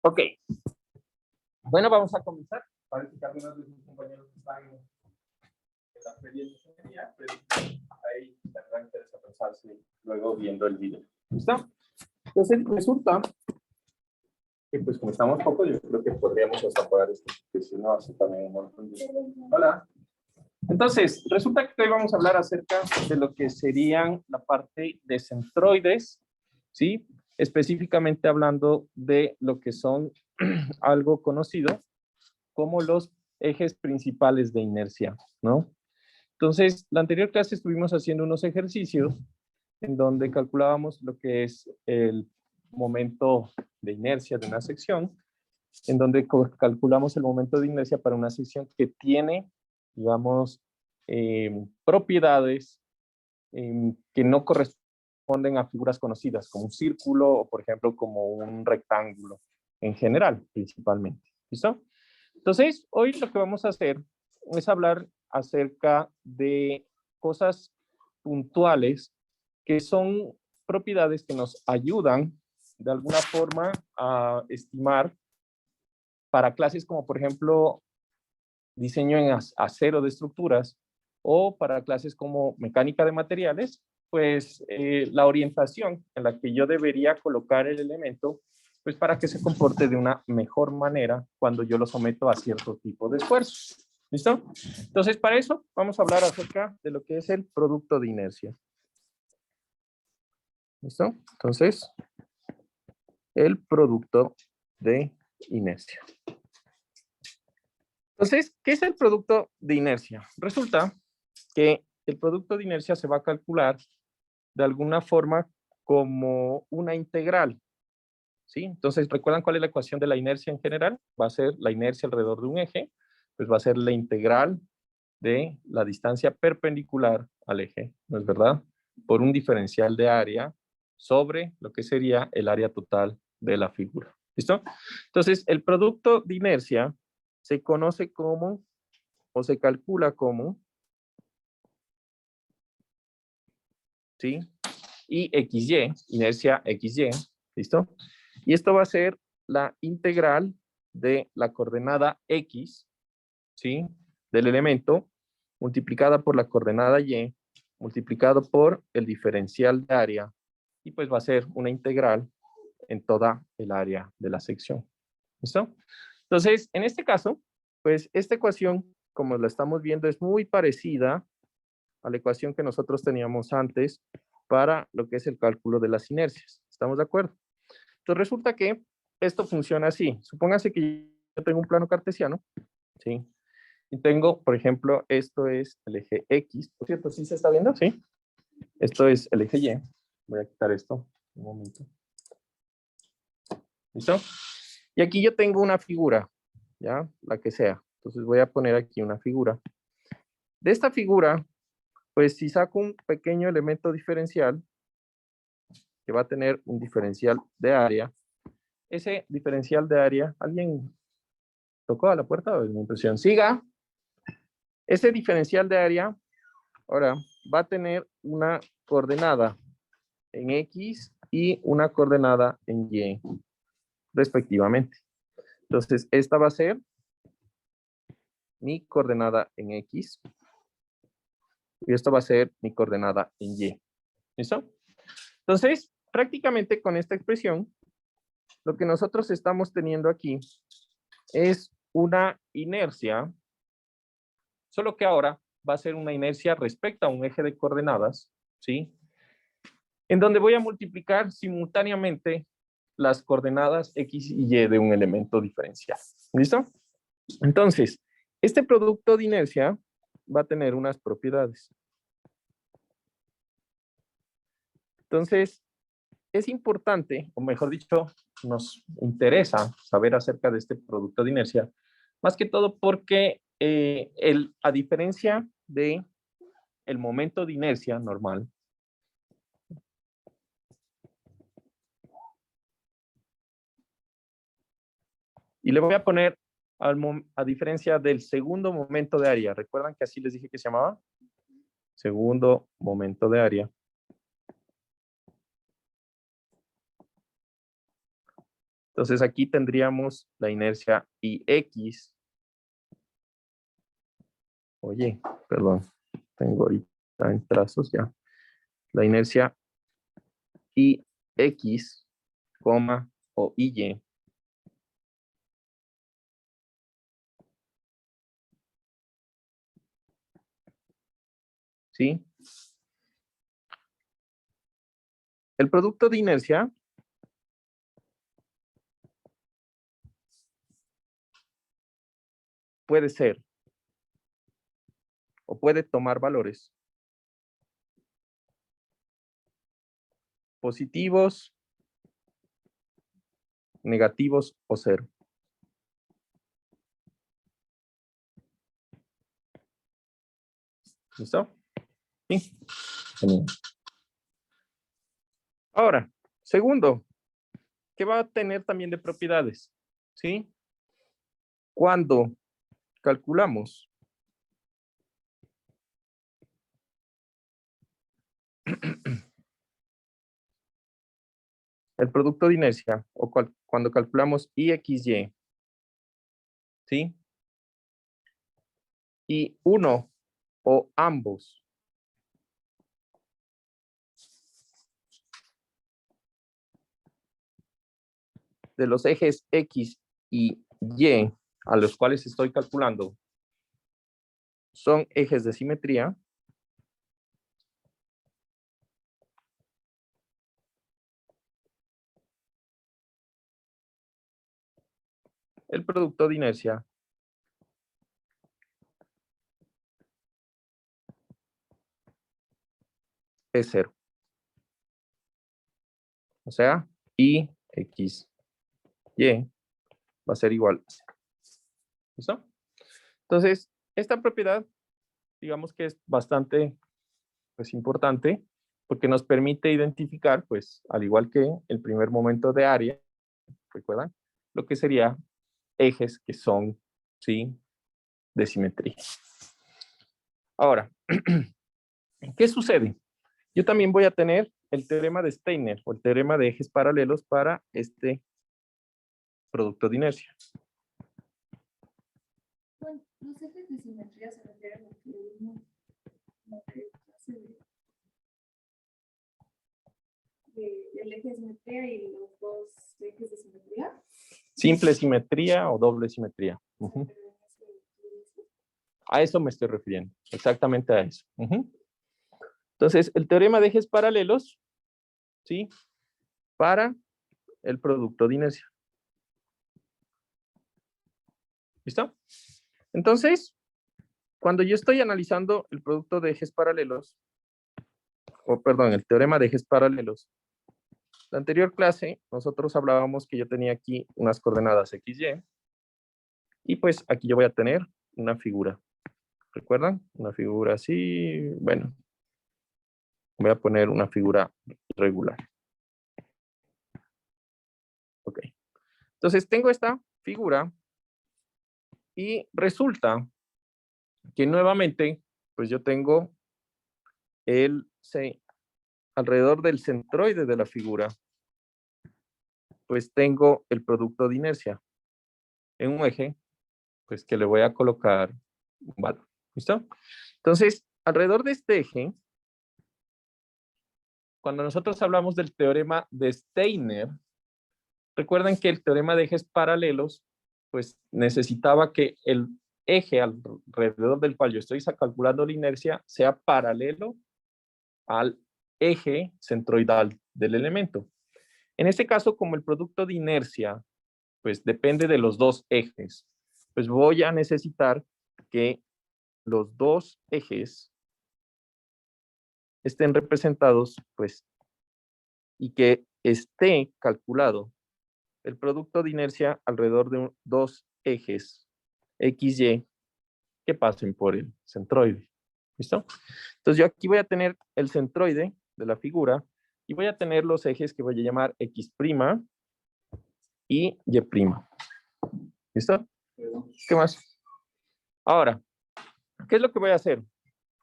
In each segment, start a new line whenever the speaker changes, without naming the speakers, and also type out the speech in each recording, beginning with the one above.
Ok. Bueno, vamos a comenzar. Parece que algunos de sus compañeros están en la feria de ingeniería, pero ahí tendrán que desatrasarse luego viendo el video. ¿Listo? Entonces, resulta que, pues, como estamos pocos, yo creo que podríamos hasta apagar esto, porque si no, hace también un montón de... Hola. Entonces, resulta que hoy vamos a hablar acerca de lo que serían la parte de centroides, ¿sí? Específicamente hablando de lo que son algo conocido como los ejes principales de inercia, ¿no? Entonces, la anterior clase estuvimos haciendo unos ejercicios en donde calculábamos lo que es el momento de inercia de una sección, en donde calculamos el momento de inercia para una sección que tiene, digamos, propiedades que no corresponden a figuras conocidas, como un círculo o, por ejemplo, como un rectángulo en general, principalmente. ¿Listo? Entonces, hoy lo que vamos a hacer es hablar acerca de cosas puntuales que son propiedades que nos ayudan de alguna forma a estimar para clases como, por ejemplo, diseño en acero de estructuras o para clases como mecánica de materiales, pues la orientación en la que yo debería colocar el elemento, pues para que se comporte de una mejor manera cuando yo lo someto a cierto tipo de esfuerzo. ¿Listo? Entonces, para eso vamos a hablar acerca de lo que es el producto de inercia. ¿Listo? Entonces, el producto de inercia. Entonces, ¿qué es el producto de inercia? Resulta que el producto de inercia se va a calcular de alguna forma como una integral, ¿sí? Entonces, ¿recuerdan cuál es la ecuación de la inercia en general? Va a ser la inercia alrededor de un eje, pues va a ser la integral de la distancia perpendicular al eje, ¿no es verdad? Por un diferencial de área sobre lo que sería el área total de la figura. ¿Listo? Entonces, el producto de inercia se conoce como, o se calcula como, ¿sí? Y XY, inercia XY, ¿listo? Y esto va a ser la integral de la coordenada X, ¿sí? Del elemento, multiplicada por la coordenada Y, multiplicado por el diferencial de área, y pues va a ser una integral en toda el área de la sección. ¿Listo? Entonces, en este caso, pues esta ecuación, como la estamos viendo, es muy parecida a la ecuación que nosotros teníamos antes para lo que es el cálculo de las inercias. ¿Estamos de acuerdo? Entonces resulta que esto funciona así. Supóngase que yo tengo un plano cartesiano, ¿sí? Y tengo, por ejemplo, esto es el eje X. Por cierto, ¿sí se está viendo? Sí. Esto es el eje Y. Voy a quitar esto un momento. ¿Listo? Y aquí yo tengo una figura, ¿ya? La que sea. Entonces voy a poner aquí una figura. De esta figura, pues si saco un pequeño elemento diferencial, que va a tener un diferencial de área, ese diferencial de área, ¿alguien tocó a la puerta o es mi impresión? Siga. Ese diferencial de área, ahora, va a tener una coordenada en X y una coordenada en Y, respectivamente. Entonces, esta va a ser mi coordenada en X y esto va a ser mi coordenada en Y. ¿Listo? Entonces, prácticamente con esta expresión, lo que nosotros estamos teniendo aquí es una inercia, solo que ahora va a ser una inercia respecto a un eje de coordenadas, ¿sí? En donde voy a multiplicar simultáneamente las coordenadas X y Y de un elemento diferencial. ¿Listo? Entonces, este producto de inercia va a tener unas propiedades. Entonces, es importante, o mejor dicho, nos interesa saber acerca de este producto de inercia, más que todo porque a diferencia de el momento de inercia normal, y le voy a poner a diferencia del segundo momento de área. ¿Recuerdan que así les dije que se llamaba? Segundo momento de área. Entonces aquí tendríamos la inercia IX. Oye, perdón, tengo ahorita en trazos ya. La inercia IX, coma, o IY. ¿Sí? El producto de inercia puede ser o puede tomar valores positivos, negativos o cero. ¿Listo? Sí. Genial. Ahora, segundo, ¿qué va a tener también de propiedades? ¿Sí? Cuando calculamos el producto de inercia o cuando calculamos IXY, ¿sí? Y uno o ambos de los ejes X y Y a los cuales estoy calculando son ejes de simetría, el producto de inercia es cero. O sea, IX, Y va a ser igual a cero. ¿Listo? Entonces, esta propiedad, digamos que es bastante pues, importante porque nos permite identificar, pues, al igual que el primer momento de área, ¿recuerdan? Lo que sería ejes que son, ¿sí? De simetría. Ahora, ¿qué sucede? Yo también voy a tener el teorema de Steiner o el teorema de ejes paralelos para este producto de inercia.
Bueno, los ejes de simetría se refieren a que uno el eje de simetría y los dos ejes de simetría.
Simple simetría o doble simetría. A eso me estoy refiriendo, exactamente a eso. Entonces, el teorema de ejes paralelos, ¿sí? Para el producto de inercia. ¿Listo? Entonces, cuando yo estoy analizando el producto de ejes paralelos, o perdón, el teorema de ejes paralelos, la anterior clase nosotros hablábamos que yo tenía aquí unas coordenadas x, y pues aquí yo voy a tener una figura. ¿Recuerdan? Una figura así, bueno, voy a poner una figura regular. Ok. Entonces tengo esta figura y resulta que nuevamente, pues yo tengo alrededor del centroide de la figura, pues tengo el producto de inercia en un eje, pues que le voy a colocar un valor. ¿Listo? Entonces, alrededor de este eje, cuando nosotros hablamos del teorema de Steiner, recuerden que el teorema de ejes paralelos, pues necesitaba que el eje alrededor del cual yo estoy calculando la inercia sea paralelo al eje centroidal del elemento. En este caso, como el producto de inercia, pues depende de los dos ejes, pues voy a necesitar que los dos ejes estén representados, pues, y que esté calculado el producto de inercia alrededor de dos ejes XY que pasen por el centroide. ¿Listo? Entonces yo aquí voy a tener el centroide de la figura y voy a tener los ejes que voy a llamar X' y Y'. ¿Listo? ¿Qué más? Ahora, ¿qué es lo que voy a hacer?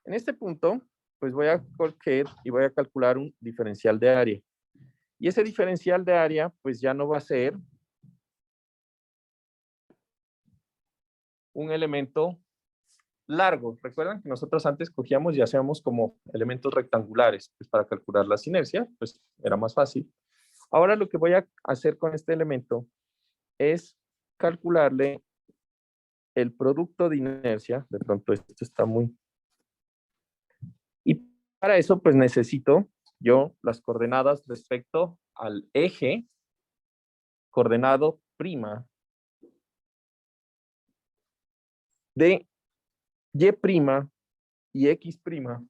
En este punto, pues voy a coger y voy a calcular un diferencial de área. Y ese diferencial de área, pues ya no va a ser un elemento largo. Recuerdan que nosotros antes cogíamos y hacíamos como elementos rectangulares, pues para calcular las inercias, pues era más fácil. Ahora lo que voy a hacer con este elemento es calcularle el producto de inercia. De pronto esto está muy... Y para eso pues necesito yo las coordenadas respecto al eje coordenado prima de y prima y x prima.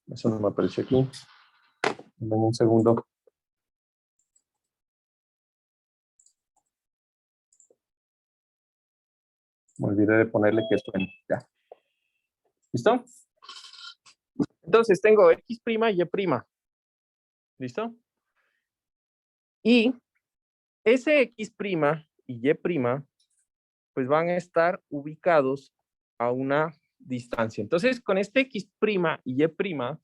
Eso no me apareció aquí. Dame un segundo. Me olvidé de ponerle que esto en ya. ¿Listo? Entonces tengo x prima y y prima. ¿Listo? Y ese x prima y prima pues van a estar ubicados a una distancia. Entonces con este x prima y prima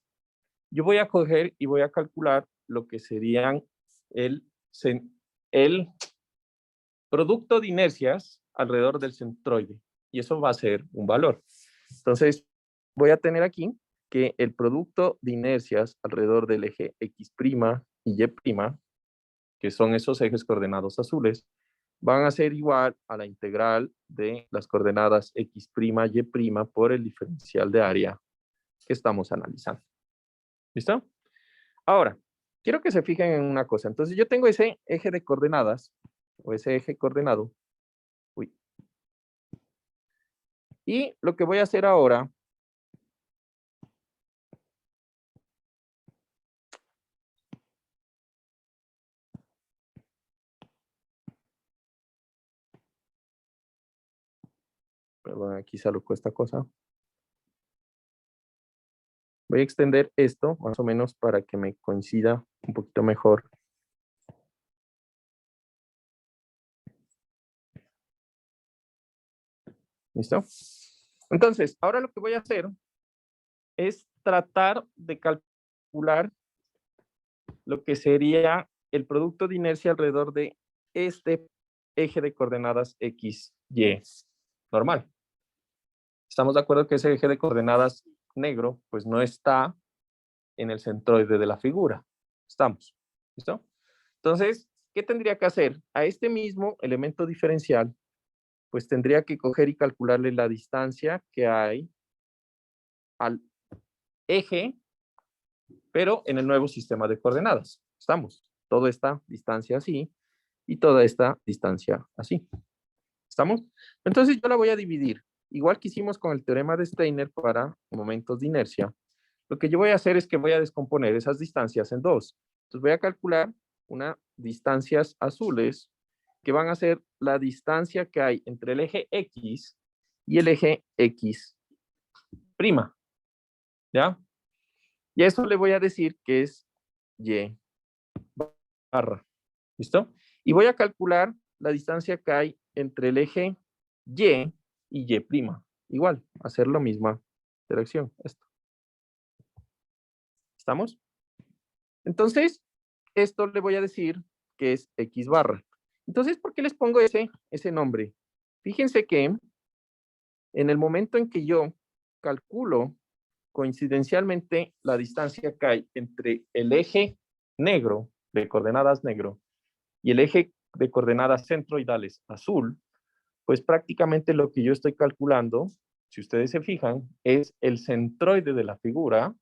yo voy a coger y voy a calcular lo que serían el producto de inercias alrededor del centroide. Y eso va a ser un valor. Entonces, voy a tener aquí que el producto de inercias alrededor del eje x' y y', que son esos ejes coordenados azules, van a ser igual a la integral de las coordenadas x', y' por el diferencial de área que estamos analizando. ¿Listo? Ahora, quiero que se fijen en una cosa. Entonces, yo tengo ese eje de coordenadas, o ese eje coordenado. Uy. Y lo que voy a hacer ahora perdón, aquí salgo esta cosa. Voy a extender esto más o menos para que me coincida un poquito mejor. ¿Listo? Entonces, ahora lo que voy a hacer es tratar de calcular lo que sería el producto de inercia alrededor de este eje de coordenadas x, y normal. Estamos de acuerdo que ese eje de coordenadas negro pues no está en el centroide de la figura. Estamos. ¿Listo? Entonces, ¿qué tendría que hacer? A este mismo elemento diferencial, pues tendría que coger y calcularle la distancia que hay al eje, pero en el nuevo sistema de coordenadas. Estamos. Toda esta distancia así y toda esta distancia así. ¿Estamos? Entonces yo la voy a dividir. Igual que hicimos con el teorema de Steiner para momentos de inercia, lo que yo voy a hacer es que voy a descomponer esas distancias en dos. Entonces voy a calcular unas distancias azules que van a ser la distancia que hay entre el eje X y el eje X prima. ¿Ya? Y a eso le voy a decir que es Y barra. ¿Listo? Y voy a calcular la distancia que hay entre el eje Y y Y prima. Igual, hacer la misma interacción. Esto. ¿Estamos? Entonces, esto le voy a decir que es X barra. Entonces, ¿por qué les pongo ese nombre? Fíjense que en el momento en que yo calculo coincidencialmente la distancia que hay entre el eje negro, de coordenadas negro, y el eje de coordenadas centroidales azul, pues prácticamente lo que yo estoy calculando, si ustedes se fijan, es el centroide de la figura,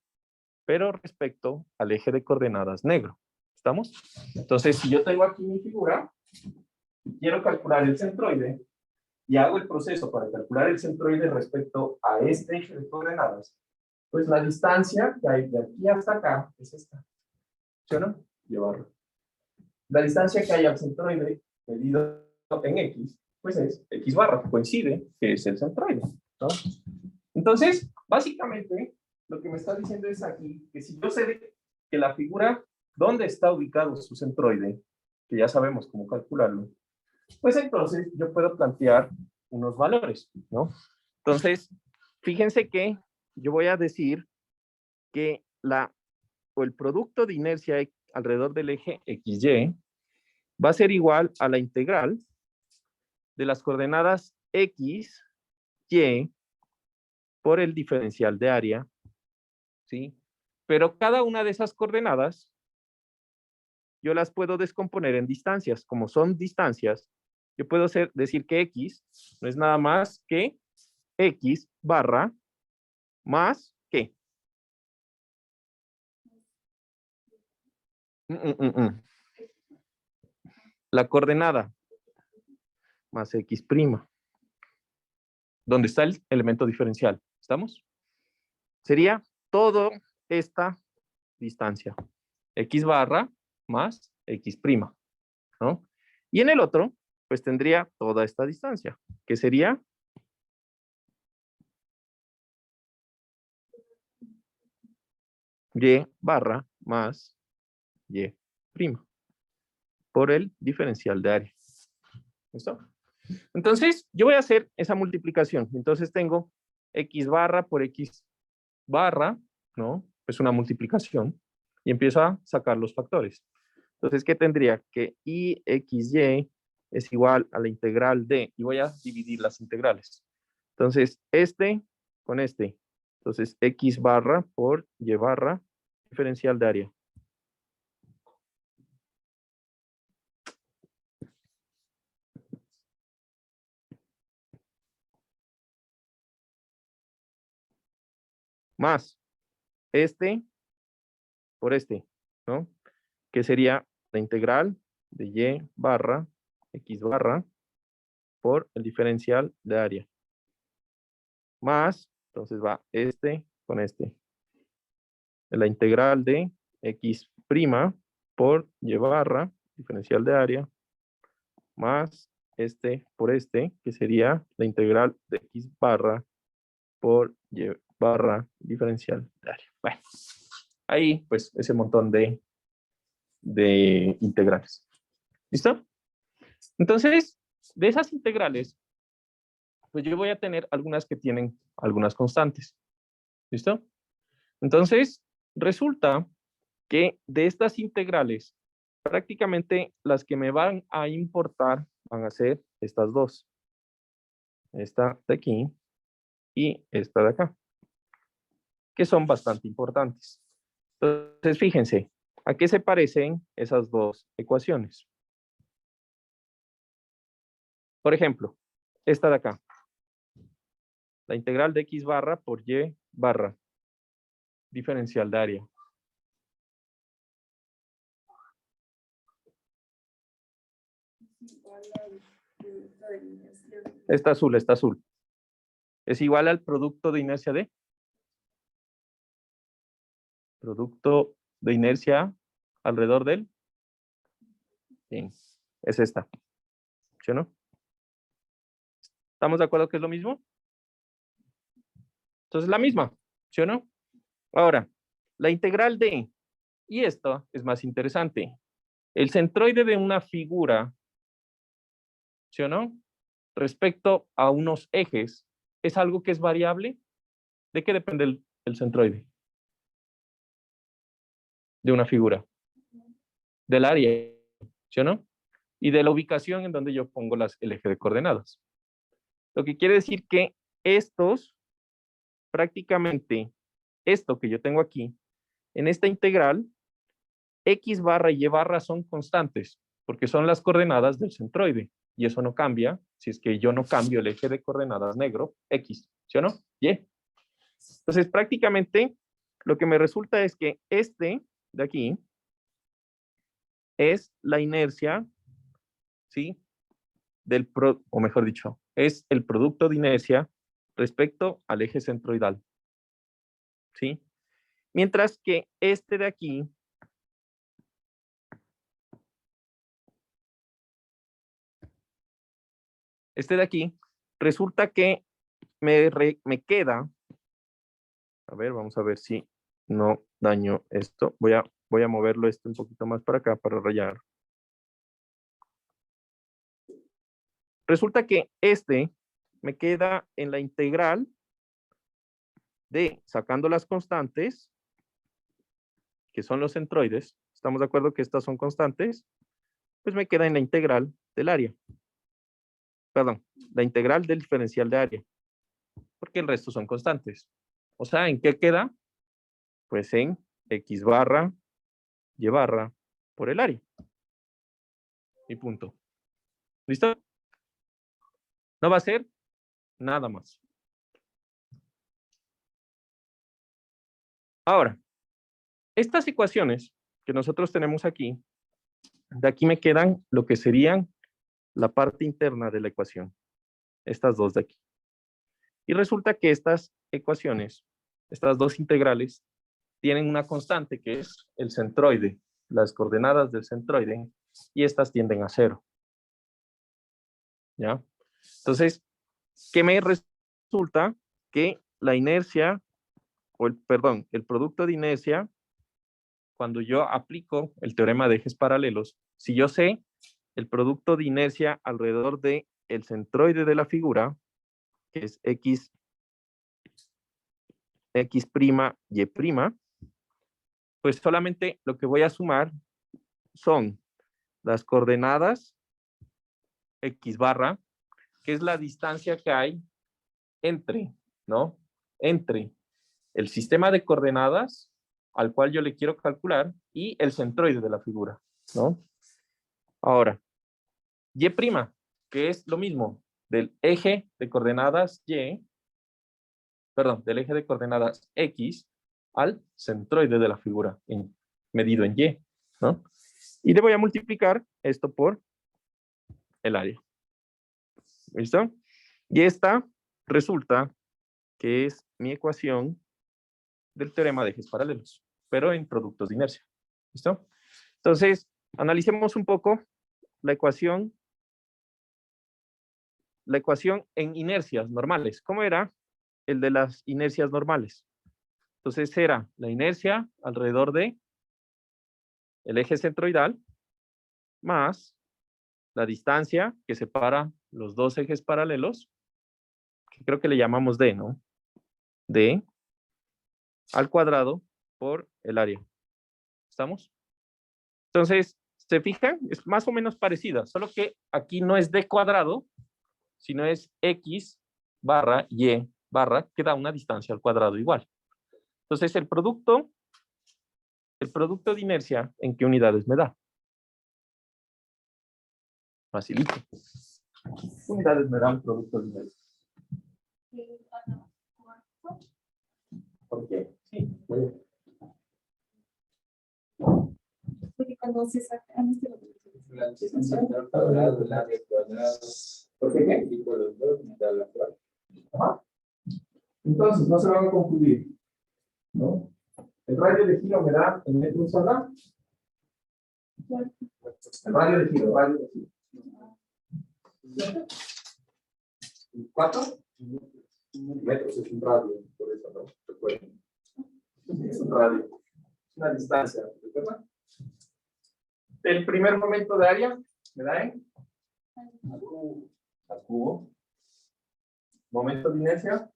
pero respecto al eje de coordenadas negro. ¿Estamos? Entonces, si yo tengo aquí mi figura y quiero calcular el centroide y hago el proceso para calcular el centroide respecto a este eje de coordenadas, pues la distancia que hay de aquí hasta acá es esta. ¿Sí o no? Llevarlo. La distancia que hay al centroide medido en X, pues es X barra, coincide que es el centroide, ¿no? Entonces, básicamente, lo que me está diciendo es aquí que si yo sé que la figura, ¿dónde está ubicado su centroide? Que ya sabemos cómo calcularlo. Pues entonces yo puedo plantear unos valores, ¿no? Entonces, fíjense que yo voy a decir que el producto de inercia alrededor del eje XY va a ser igual a la integral de las coordenadas x, y, por el diferencial de área, ¿sí? Pero cada una de esas coordenadas, yo las puedo descomponer en distancias. Como son distancias, yo puedo decir que x no es nada más que x barra más ¿qué? La coordenada más x prima. ¿Dónde está el elemento diferencial? ¿Estamos? Sería toda esta distancia. X barra más x prima, ¿no? Y en el otro, pues tendría toda esta distancia, que sería y barra más y prima por el diferencial de área. ¿Listo? Entonces, yo voy a hacer esa multiplicación. Entonces tengo x barra por x barra, ¿no? Es una multiplicación. Y empiezo a sacar los factores. Entonces, ¿qué tendría? Que i x y es igual a la integral de, y voy a dividir las integrales. Entonces, este con este. Entonces, x barra por y barra, diferencial de área. Más este por este, ¿no? Que sería la integral de y barra x barra por el diferencial de área. Más, entonces va este con este. La integral de x prima por y barra, diferencial de área, más este por este, que sería la integral de x barra por y barra, diferencial de área. Bueno, ahí pues ese montón de integrales. ¿Listo? Entonces, de esas integrales, pues yo voy a tener algunas que tienen algunas constantes. ¿Listo? Entonces, resulta que de estas integrales, prácticamente las que me van a importar van a ser estas dos. Esta de aquí y esta de acá, que son bastante importantes. Entonces, fíjense, ¿a qué se parecen esas dos ecuaciones? Por ejemplo, esta de acá. La integral de x barra por y barra, diferencial de área. Está azul, está azul. Es igual al producto de inercia de. Producto de inercia alrededor del. Bien, es esta. ¿Sí o no? ¿Estamos de acuerdo que es lo mismo? Entonces la misma, ¿sí o no? Ahora, la integral de, y esto es más interesante. El centroide de una figura, ¿sí o no? Respecto a unos ejes, ¿es algo que es variable? ¿De qué depende el centroide? De una figura. Del área, ¿sí o no? Y de la ubicación en donde yo pongo el eje de coordenadas. Lo que quiere decir que estos, prácticamente, esto que yo tengo aquí, en esta integral, x barra y y barra son constantes, porque son las coordenadas del centroide, y eso no cambia si es que yo no cambio el eje de coordenadas negro, x, ¿sí o no? Y. Entonces, prácticamente, lo que me resulta es que este de aquí es la inercia, ¿sí? O mejor dicho, es el producto de inercia respecto al eje centroidal, ¿sí? Mientras que este de aquí resulta que me queda, a ver, vamos a ver si no daño esto. Voy a moverlo esto un poquito más para acá para rayar. Resulta que este me queda en la integral de, sacando las constantes, que son los centroides, ¿estamos de acuerdo que estas son constantes? pues me queda en la integral del área. Perdón, la integral del diferencial de área, porque el resto son constantes. O sea, ¿en qué queda? Pues en x barra y barra por el área. Y punto. ¿Listo? No va a ser nada más. Ahora, estas ecuaciones que nosotros tenemos aquí, de aquí me quedan lo que serían la parte interna de la ecuación. Estas dos de aquí. Y resulta que estas ecuaciones, estas dos integrales, tienen una constante que es el centroide, las coordenadas del centroide, y estas tienden a 0. ¿Ya? Entonces, ¿qué me resulta? Que la inercia, perdón, el producto de inercia, cuando yo aplico el teorema de ejes paralelos, si yo sé el producto de inercia alrededor del centroide de la figura, que es x', y', pues solamente lo que voy a sumar son las coordenadas x barra, que es la distancia que hay entre, ¿no? Entre el sistema de coordenadas al cual yo le quiero calcular y el centroide de la figura, ¿no? Ahora, y', que es lo mismo del eje de coordenadas y, perdón, del eje de coordenadas x al centroide de la figura medido en y, ¿no? Y le voy a multiplicar esto por el área. ¿Listo? Y esta resulta que es mi ecuación del teorema de ejes paralelos, pero en productos de inercia. ¿Listo? Entonces, analicemos un poco la ecuación en inercias normales. ¿Cómo era el de las inercias normales? Entonces era la inercia alrededor de el eje centroidal más la distancia que separa los dos ejes paralelos, que creo que le llamamos D, ¿no? D al cuadrado por el área. ¿Estamos? Entonces, ¿se fijan? Es más o menos parecida, solo que aquí no es D cuadrado, sino es X barra Y barra, que da una distancia al cuadrado igual. Entonces, el producto de inercia, ¿en qué unidades me da? Facilito. ¿Qué unidades me da un producto de inercia? ¿Por qué? Sí.
Porque cuando se saca
La distancia al cuadrado, el área cuadrada.
¿Por qué?
Y por los dos me da la cuarta.
Ajá. Entonces, no se van a confundir, ¿no? El radio de giro me da en metros a la. El radio de giro. ¿4? Metros es un radio, por eso, ¿no? Recuerden. Es un radio. Es una distancia, ¿recuerdan? El primer momento de área me da en al cubo. Momento de inercia.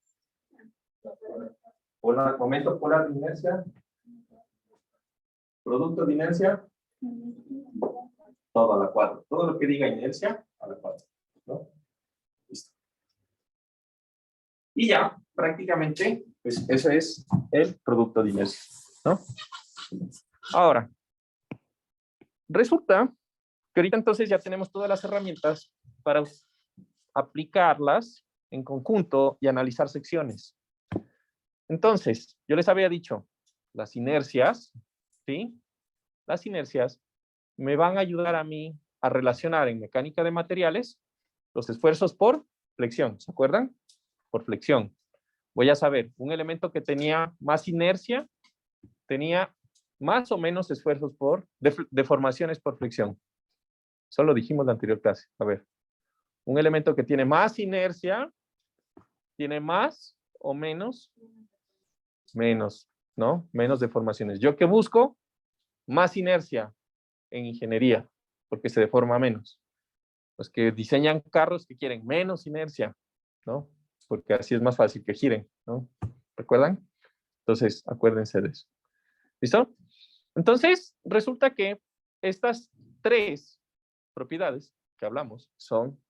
Momento polar de inercia. Producto de inercia. Todo a la 4. Todo lo que diga inercia a la 4. ¿No? Listo. Y ya, prácticamente, pues eso es el producto de inercia, ¿no? Ahora, resulta que ahorita entonces ya tenemos todas las herramientas para aplicarlas en conjunto y analizar secciones. Entonces, yo les había dicho, las inercias, ¿sí? Las inercias me van a ayudar a mí a relacionar en mecánica de materiales los esfuerzos por flexión, ¿se acuerdan? Por flexión. Voy a saber, un elemento que tenía más inercia tenía más o menos esfuerzos por deformaciones por flexión. Eso lo dijimos en la anterior clase. A ver, un elemento que tiene más inercia tiene más o menos, ¿no? Menos deformaciones. ¿Yo qué busco? Más inercia en ingeniería, porque se deforma menos. Los que diseñan carros que quieren menos inercia, ¿no? Porque así es más fácil que giren, ¿no? ¿Recuerdan? Entonces, acuérdense de eso. ¿Listo? Entonces, resulta que estas tres propiedades que hablamos son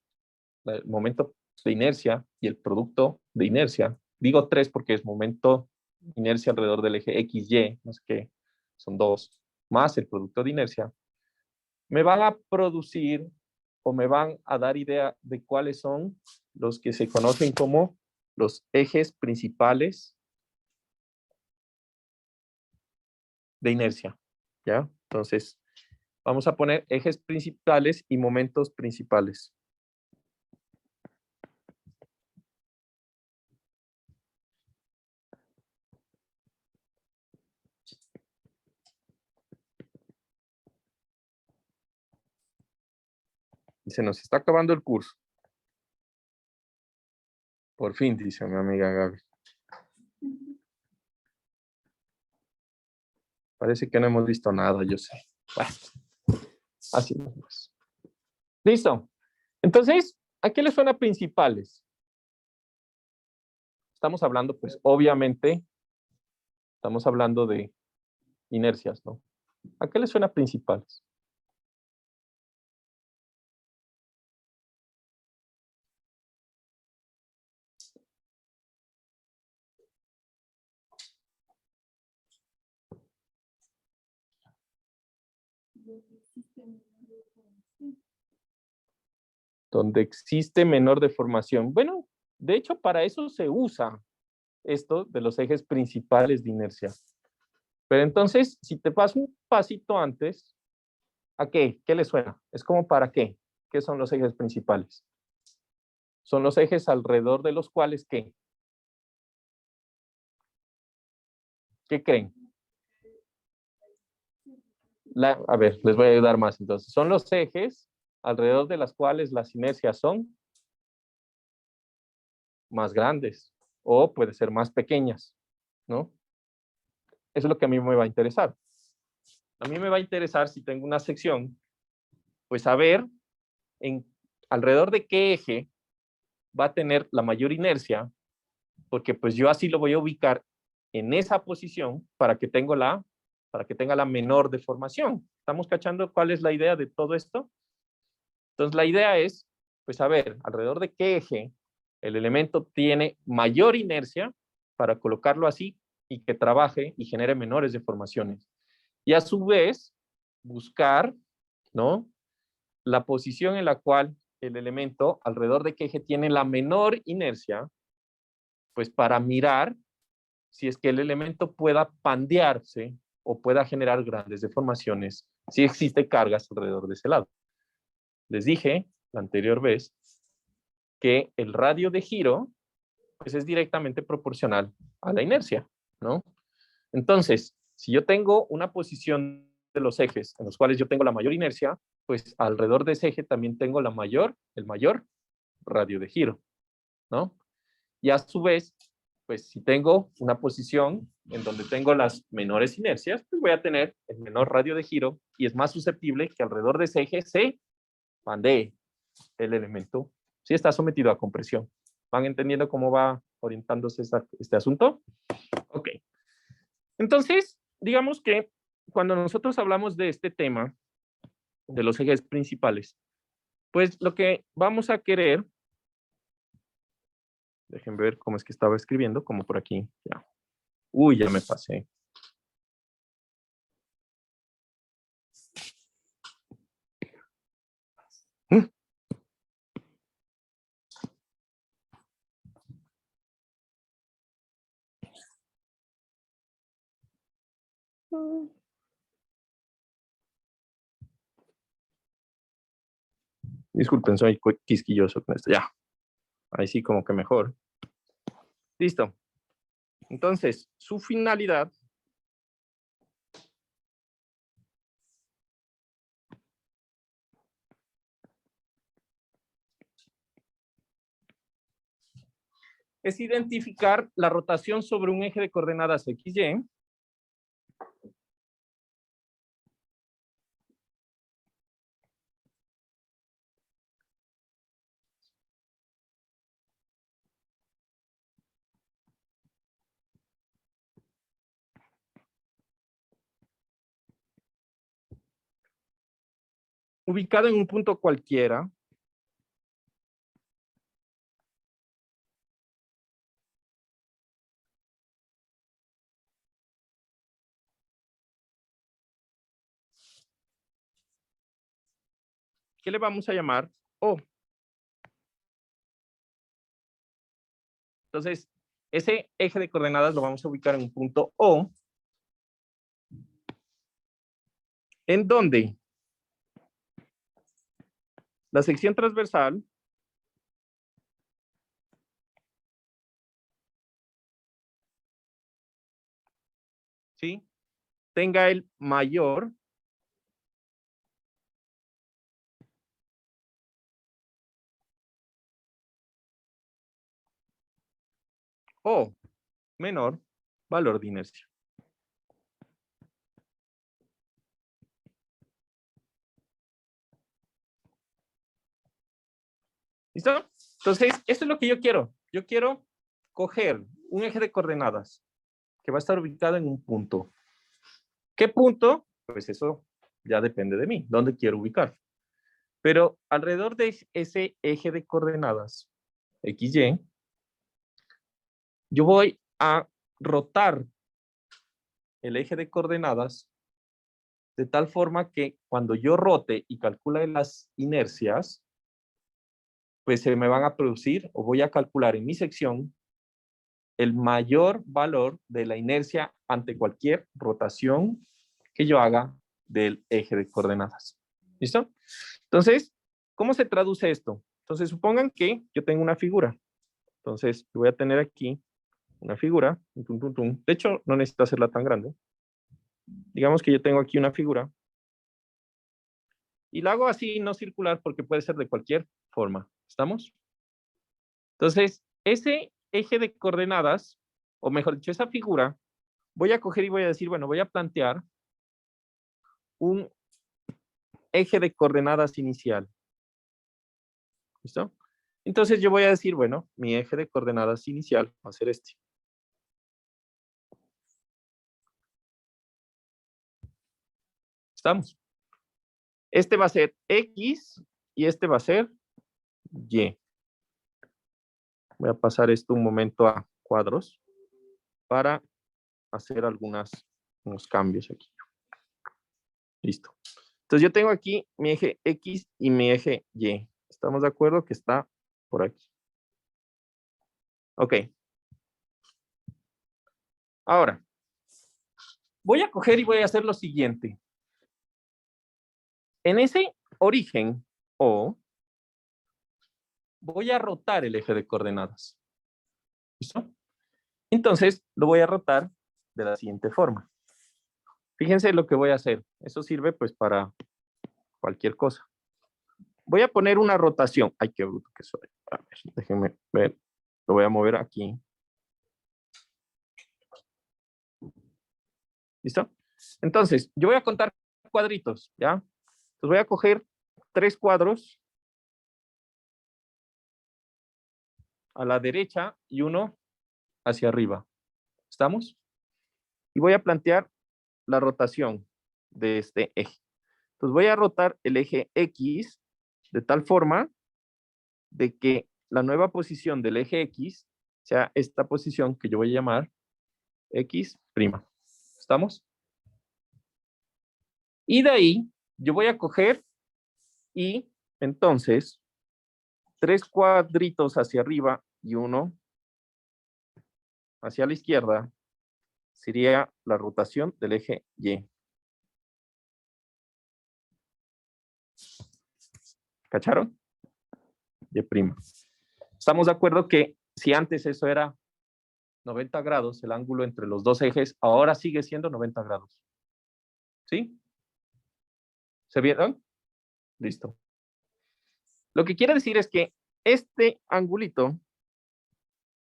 el momento de inercia y el producto de inercia. Digo 3 porque es momento inercia alrededor del eje XY, no sé qué, son 2, más el producto de inercia, me van a producir o me van a dar idea de cuáles son los que se conocen como los ejes principales de inercia, ¿ya? Entonces, vamos a poner ejes principales y momentos principales. Y se nos está acabando el curso. Por fin, dice mi amiga Gaby. Parece que no hemos visto nada, yo sé. Bueno, así es. Listo. Entonces, ¿a qué les suena principales? Estamos hablando, pues, obviamente, estamos hablando de inercias, ¿no? ¿A qué les suena principales? Donde existe menor deformación. Bueno, de hecho, para eso se usa esto de los ejes principales de inercia. Pero entonces, si te paso un pasito antes, ¿a qué? ¿Qué le suena? Es como para qué. ¿Qué son los ejes principales? Son los ejes alrededor de los cuales, ¿qué? ¿Qué creen? A ver, les voy a ayudar más entonces. Son los ejes alrededor de las cuales las inercias son más grandes o puede ser más pequeñas, ¿no? Eso es lo que a mí me va a interesar. A mí me va a interesar si tengo una sección, pues saber en alrededor de qué eje va a tener la mayor inercia, porque pues yo así lo voy a ubicar en esa posición para que tenga la menor deformación. ¿Estamos cachando cuál es la idea de todo esto? Entonces la idea es, pues saber alrededor de qué eje el elemento tiene mayor inercia para colocarlo así y que trabaje y genere menores deformaciones. Y a su vez, buscar, ¿no? La posición en la cual el elemento alrededor de qué eje tiene la menor inercia, pues para mirar si es que el elemento pueda pandearse o pueda generar grandes deformaciones si existe cargas alrededor de ese lado. Les dije la anterior vez que el radio de giro pues es directamente proporcional a la inercia, ¿no? Entonces, si yo tengo una posición de los ejes en los cuales yo tengo la mayor inercia, pues alrededor de ese eje también tengo el mayor radio de giro, ¿no? Y a su vez, pues si tengo una posición en donde tengo las menores inercias, pues voy a tener el menor radio de giro y es más susceptible que alrededor de ese eje se pandee el elemento si está sometido a compresión. ¿Van entendiendo cómo va orientándose este asunto? Ok. Entonces, digamos que cuando nosotros hablamos de este tema, de los ejes principales, pues lo que vamos a querer, dejen ver cómo es que estaba escribiendo, como por aquí, ya. Uy, ya me pasé. Disculpen, soy quisquilloso con esto. Ya, ahí sí como que mejor. Listo. Entonces, su finalidad es identificar la rotación sobre un eje de coordenadas XY ubicado en un punto cualquiera, ¿qué le vamos a llamar? O. Entonces, ese eje de coordenadas lo vamos a ubicar en un punto O, en donde la sección transversal ¿sí? Tenga el mayor o menor valor de inercia. ¿Listo? Entonces, esto es lo que yo quiero. Yo quiero coger un eje de coordenadas que va a estar ubicado en un punto. ¿Qué punto? Pues eso ya depende de mí, dónde quiero ubicar. Pero alrededor de ese eje de coordenadas, XY, yo voy a rotar el eje de coordenadas de tal forma que cuando yo rote y calcule las inercias, pues se me van a producir o voy a calcular en mi sección el mayor valor de la inercia ante cualquier rotación que yo haga del eje de coordenadas. ¿Listo? Entonces, ¿cómo se traduce esto? Entonces, supongan que yo tengo una figura. Entonces, voy a tener aquí una figura. De hecho, no necesito hacerla tan grande. Digamos que yo tengo aquí una figura. Y la hago así, no circular, porque puede ser de cualquier forma. ¿Estamos? Entonces, ese eje de coordenadas, o mejor dicho, esa figura, voy a coger y voy a decir, bueno, voy a plantear un eje de coordenadas inicial. ¿Listo? Entonces yo voy a decir, bueno, mi eje de coordenadas inicial va a ser este. ¿Estamos? Este va a ser X y este va a ser Y. Voy a pasar esto un momento a cuadros para hacer unos cambios aquí. Listo. Entonces yo tengo aquí mi eje X y mi eje Y. ¿Estamos de acuerdo que está por aquí? Ok. Ahora, voy a coger y voy a hacer lo siguiente. En ese origen O, voy a rotar el eje de coordenadas. ¿Listo? Entonces, lo voy a rotar de la siguiente forma. Fíjense lo que voy a hacer. Eso sirve pues para cualquier cosa. Voy a poner una rotación. Ay, qué bruto que soy. A ver, déjenme ver. Lo voy a mover aquí. ¿Listo? Entonces, yo voy a contar cuadritos, ¿ya? Entonces voy a coger 3 cuadros a la derecha y uno hacia arriba. ¿Estamos? Y voy a plantear la rotación de este eje. Entonces voy a rotar el eje X de tal forma de que la nueva posición del eje X sea esta posición que yo voy a llamar X'. ¿Estamos? Y de ahí yo voy a coger y entonces 3 cuadritos hacia arriba y uno hacia la izquierda sería la rotación del eje Y. ¿Cacharon? Y'. Estamos de acuerdo que si antes eso era 90 grados, el ángulo entre los dos ejes, ahora sigue siendo 90 grados. ¿Sí? ¿Se vieron? Listo. Lo que quiere decir es que este angulito,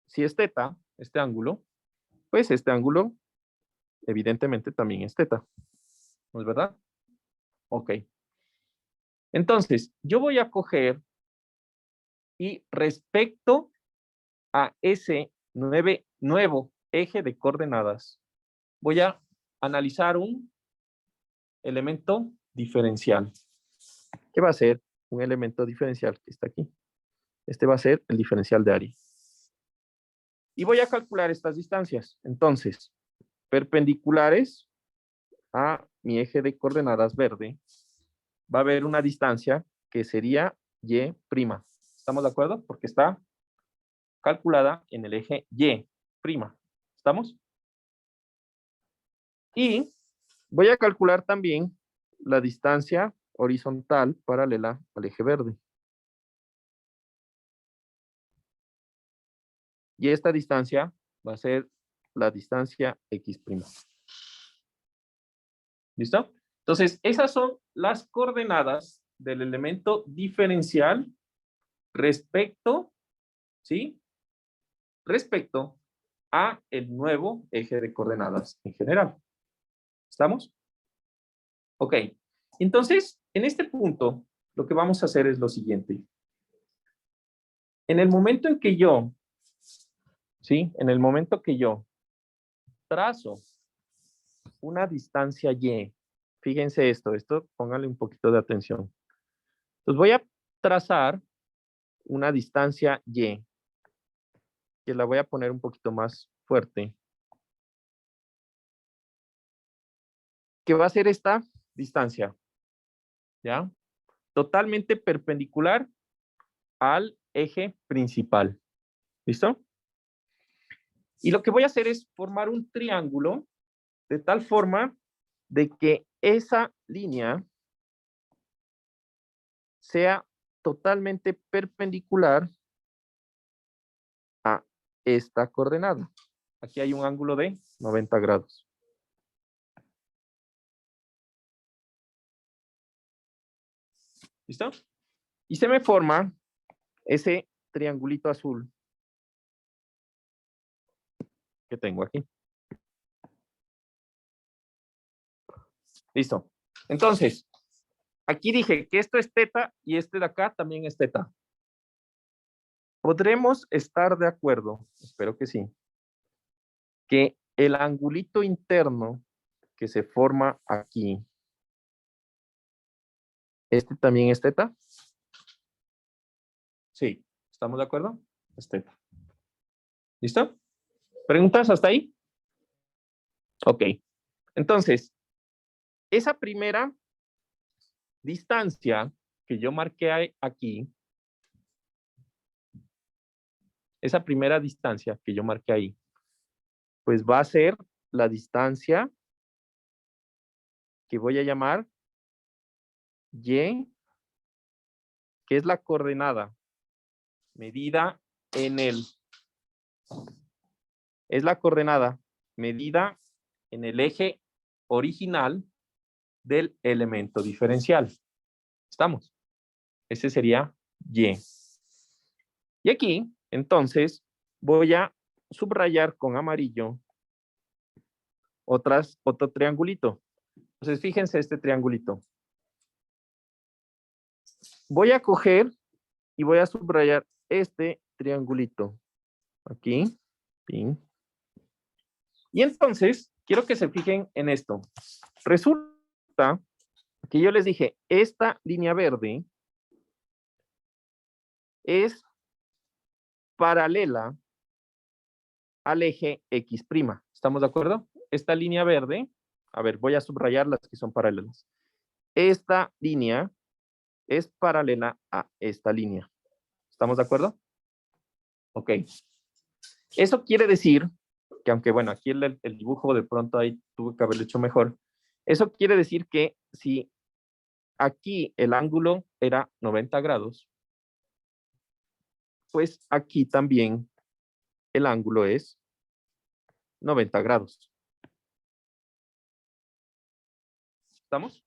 si es teta, este ángulo, pues este ángulo evidentemente también es teta. ¿No es verdad? Ok. Entonces, yo voy a coger y respecto a ese nuevo eje de coordenadas, voy a analizar un elemento diferencial. que va a ser un elemento diferencial que está aquí. Este va a ser el diferencial de área. Y voy a calcular estas distancias. Entonces, perpendiculares a mi eje de coordenadas verde, va a haber una distancia que sería y'. ¿Estamos de acuerdo? Porque está calculada en el eje y'. ¿Estamos? Y voy a calcular también la distancia horizontal paralela al eje verde. Y esta distancia va a ser la distancia x'. ¿Listo? Entonces, esas son las coordenadas del elemento diferencial respecto, ¿sí? Respecto a el nuevo eje de coordenadas en general. ¿Estamos? Ok. Entonces, en este punto, lo que vamos a hacer es lo siguiente. En el momento en que yo, ¿sí? En el momento que yo trazo una distancia y, fíjense esto, pónganle un poquito de atención. Entonces voy a trazar una distancia y, que la voy a poner un poquito más fuerte, que va a ser esta distancia, ¿ya? Totalmente perpendicular al eje principal. ¿Listo? Y lo que voy a hacer es formar un triángulo de tal forma de que esa línea sea totalmente perpendicular a esta coordenada. Aquí hay un ángulo de 90 grados. ¿Listo? Y se me forma ese triangulito azul que tengo aquí. Listo. Entonces, aquí dije que esto es teta y este de acá también es teta. Podremos estar de acuerdo, espero que sí, que el angulito interno que se forma aquí, este también es teta. Sí, ¿estamos de acuerdo? Es teta. ¿Listo? ¿Preguntas hasta ahí? Ok. Entonces, esa primera distancia que yo marqué aquí, esa primera distancia que yo marqué ahí, pues va a ser la distancia que voy a llamar y, que es la coordenada medida en es la coordenada medida en el eje original del elemento diferencial. ¿Estamos? Ese sería y. Y aquí, entonces, voy a subrayar con amarillo otro triangulito. Entonces, fíjense este triangulito. Voy a coger y voy a subrayar este triangulito. Aquí. Pin. Y entonces, quiero que se fijen en esto. Resulta que yo les dije, esta línea verde es paralela al eje X'. ¿Estamos de acuerdo? Esta línea verde, a ver, voy a subrayar las que son paralelas. Esta línea es paralela a esta línea. ¿Estamos de acuerdo? Ok. Eso quiere decir que, aunque bueno, aquí el dibujo de pronto ahí tuve que haberlo hecho mejor. Eso quiere decir que si aquí el ángulo era 90 grados, pues aquí también el ángulo es 90 grados. ¿Estamos?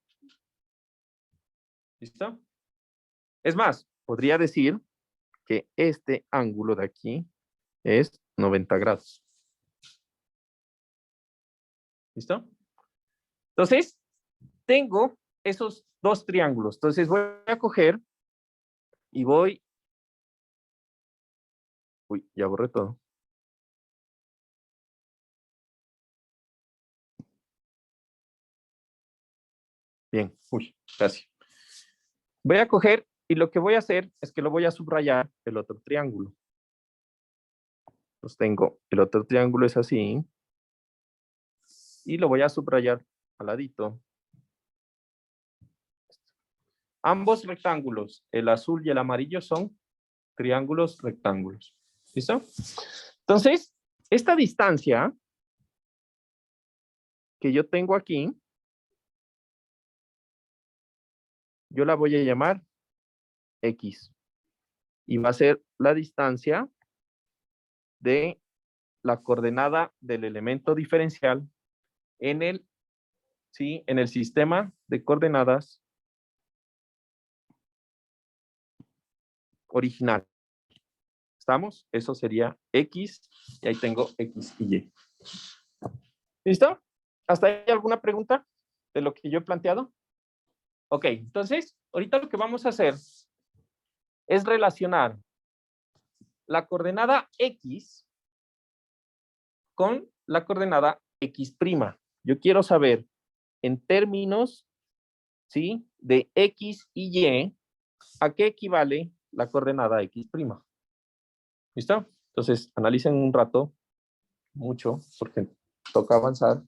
¿Listo? Es más, podría decir que este ángulo de aquí es 90 grados. ¿Listo? Entonces, tengo esos dos triángulos. Entonces voy a coger y voy... Uy, ya borré todo. Bien, uy, gracias. Voy a coger y lo que voy a hacer es que lo voy a subrayar el otro triángulo. Pues tengo el otro triángulo es así. Y lo voy a subrayar al ladito. Ambos rectángulos, el azul y el amarillo, son triángulos rectángulos. ¿Listo? Entonces, esta distancia que yo tengo aquí, yo la voy a llamar X. Y va a ser la distancia de la coordenada del elemento diferencial en el sistema de coordenadas original. ¿Estamos? Eso sería X, y ahí tengo X y Y. ¿Listo? ¿Hasta ahí alguna pregunta de lo que yo he planteado? Ok, entonces, ahorita lo que vamos a hacer es relacionar la coordenada X con la coordenada X'. Yo quiero saber, en términos, ¿sí?, de X y Y, ¿a qué equivale la coordenada X'? ¿Listo? Entonces, analicen un rato, mucho, porque toca avanzar.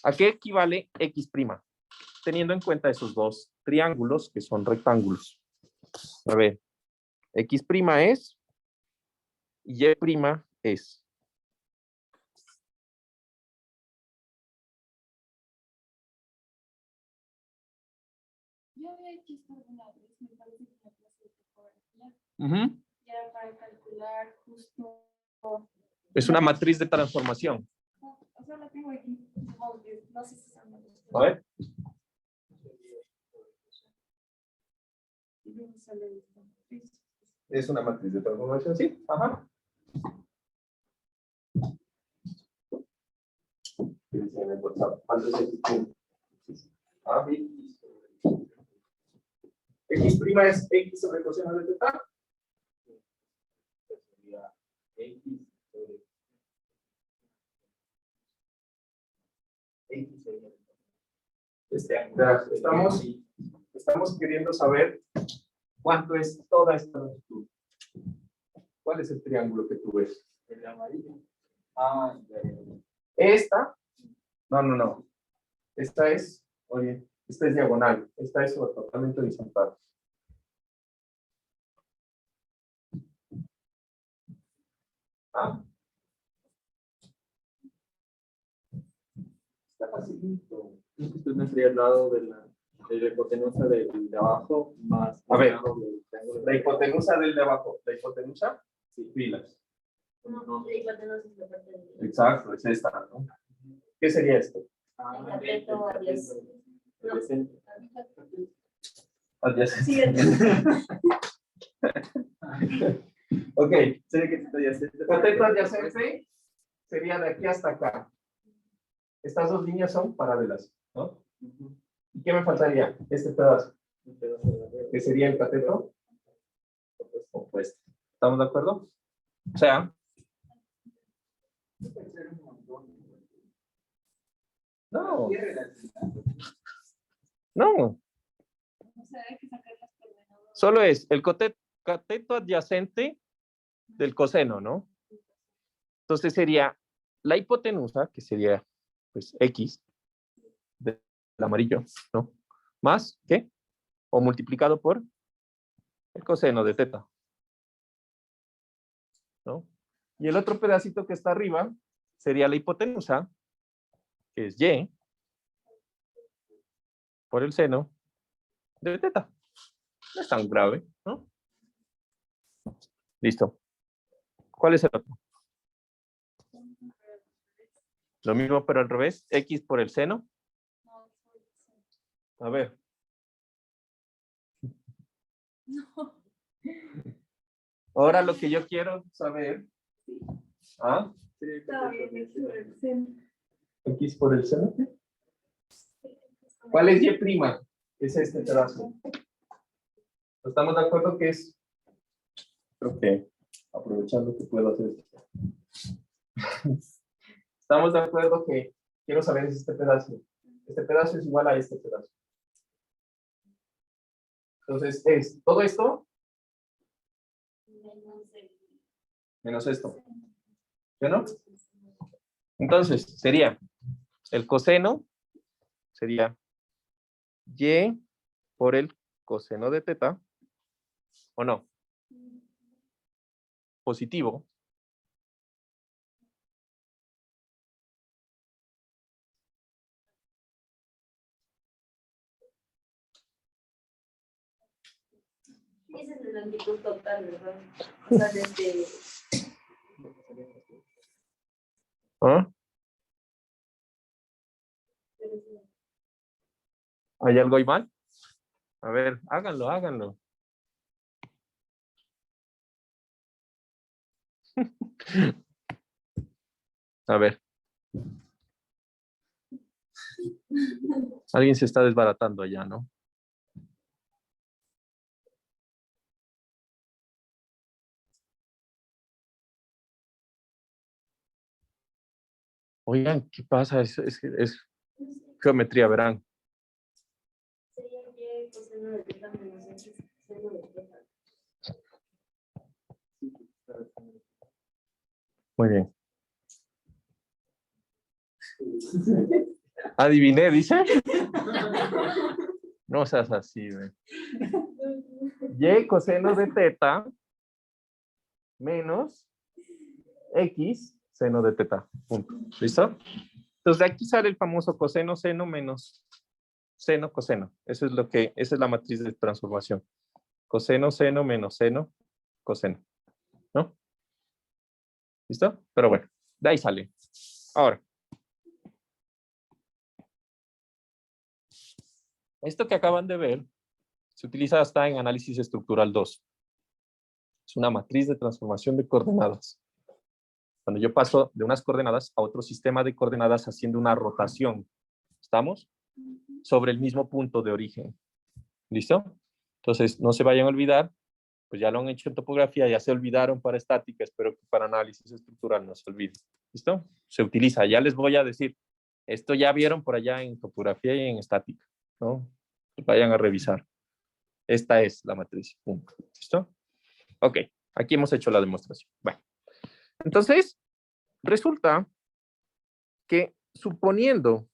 ¿A qué equivale X'? Teniendo en cuenta esos dos triángulos que son rectángulos. A ver, X' es y Y' es.
Yo había hecho esto alguna vez, me parece que me pasé por aquí.
Ujú.
Ya para calcular justo.
Es una matriz de transformación.
O sea, la tengo aquí. No sé si son.
A ver.
Y no me sale esta matriz.
Es una matriz de transformación, sí. Ajá. ¿Cuánto es X'? Ah, X' es X sobre coseno de teta. Sería X sobre X sobre estamos queriendo saber cuánto es toda esta longitud. ¿Cuál es el triángulo que tú ves? El amarillo. Ah, esta. No. Esta es, oye, esta es diagonal. Esta es totalmente horizontal. Ah. Está facilito.
Entonces no sería el lado de la hipotenusa del de abajo más.
A ver,
la
hipotenusa del de abajo. La hipotenusa, sí, filas.
No, la hipotenusa es la parte de.
Exacto, es esta, ¿no? ¿Qué sería esto?
El cateto adyacente.
Adyacente. Ok. Cateto adyacente sería de aquí hasta acá. Estas dos líneas son paralelas, ¿no? ¿Y qué me faltaría? Este pedazo. Que sería el cateto opuesto. ¿Estamos de acuerdo? O sea. No. No.
O sea, hay que sacar las coordenadas.
Solo es el cateto adyacente del coseno, ¿no? Entonces sería la hipotenusa, que sería pues X del amarillo, ¿no? Más, ¿qué? O multiplicado por el coseno de teta, ¿no? Y el otro pedacito que está arriba sería la hipotenusa, que es Y, por el seno de teta. No es tan grave, ¿no? Listo. ¿Cuál es el otro? Lo mismo, pero al revés. X por el seno. A ver.
No.
Ahora lo que yo quiero saber. ¿Ah?
Está bien, X por el seno.
X por el seno. ¿Cuál es Y'? Es este pedazo. ¿Estamos de acuerdo que es? Creo que aprovechando que puedo hacer esto. Estamos de acuerdo que quiero saber si este pedazo es igual a este pedazo. Entonces es todo esto
Menos el
menos esto. ¿Sí o no? Entonces sería el coseno, sería y por el coseno de teta, ¿o no? Positivo.
Esa es la longitud total, ¿verdad? O sea, desde...
¿Ah? ¿Hay algo ahí mal? A ver, háganlo, háganlo. A ver. Alguien se está desbaratando allá, ¿no? Oigan, ¿qué pasa? Es geometría, verán.
Sería y coseno de teta menos x seno de teta.
Muy bien. Adiviné, dice. No seas así, güey. Y coseno de teta menos x seno de teta. Punto. ¿Listo? Entonces de aquí sale el famoso coseno, seno menos seno, coseno. Eso es lo que, esa es la matriz de transformación. Coseno, seno menos seno, coseno. ¿No? ¿Listo? Pero bueno, de ahí sale. Ahora, esto que acaban de ver se utiliza hasta en análisis estructural 2. Es una matriz de transformación de coordenadas. Cuando yo paso de unas coordenadas a otro sistema de coordenadas haciendo una rotación, ¿estamos? Sobre el mismo punto de origen. ¿Listo? Entonces, no se vayan a olvidar, pues ya lo han hecho en topografía, ya se olvidaron para estática, espero que para análisis estructural no se olvide. ¿Listo? Se utiliza, ya les voy a decir, esto ya vieron por allá en topografía y en estática, ¿no? Pues vayan a revisar. Esta es la matriz. Punto. ¿Listo? Ok, aquí hemos hecho la demostración. Bueno, entonces, resulta que suponiendo,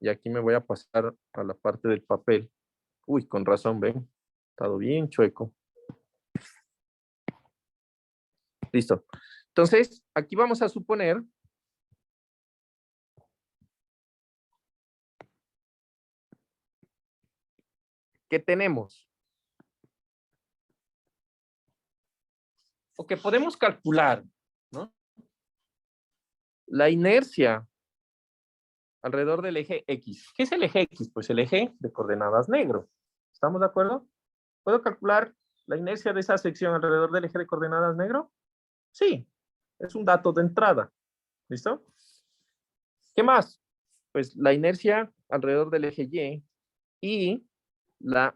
y aquí me voy a pasar a la parte del papel. Uy, con razón, ven. Estado bien chueco. Listo. Entonces, aquí vamos a suponer que tenemos, o que podemos calcular, ¿no? La inercia alrededor del eje X. ¿Qué es el eje X? Pues el eje de coordenadas negro. ¿Estamos de acuerdo? ¿Puedo calcular la inercia de esa sección alrededor del eje de coordenadas negro? Sí, es un dato de entrada. ¿Listo? ¿Qué más? Pues la inercia alrededor del eje Y y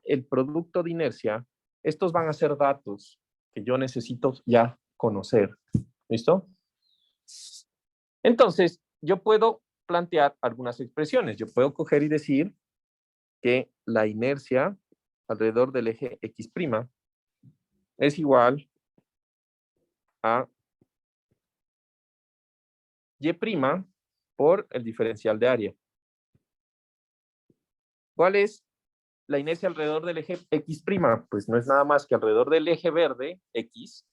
el producto de inercia, estos van a ser datos que yo necesito ya conocer. ¿Listo? Entonces, yo puedo plantear algunas expresiones. Yo puedo coger y decir que la inercia alrededor del eje X' es igual a Y' por el diferencial de área. ¿Cuál es la inercia alrededor del eje X'? Pues no es nada más que alrededor del eje verde, X,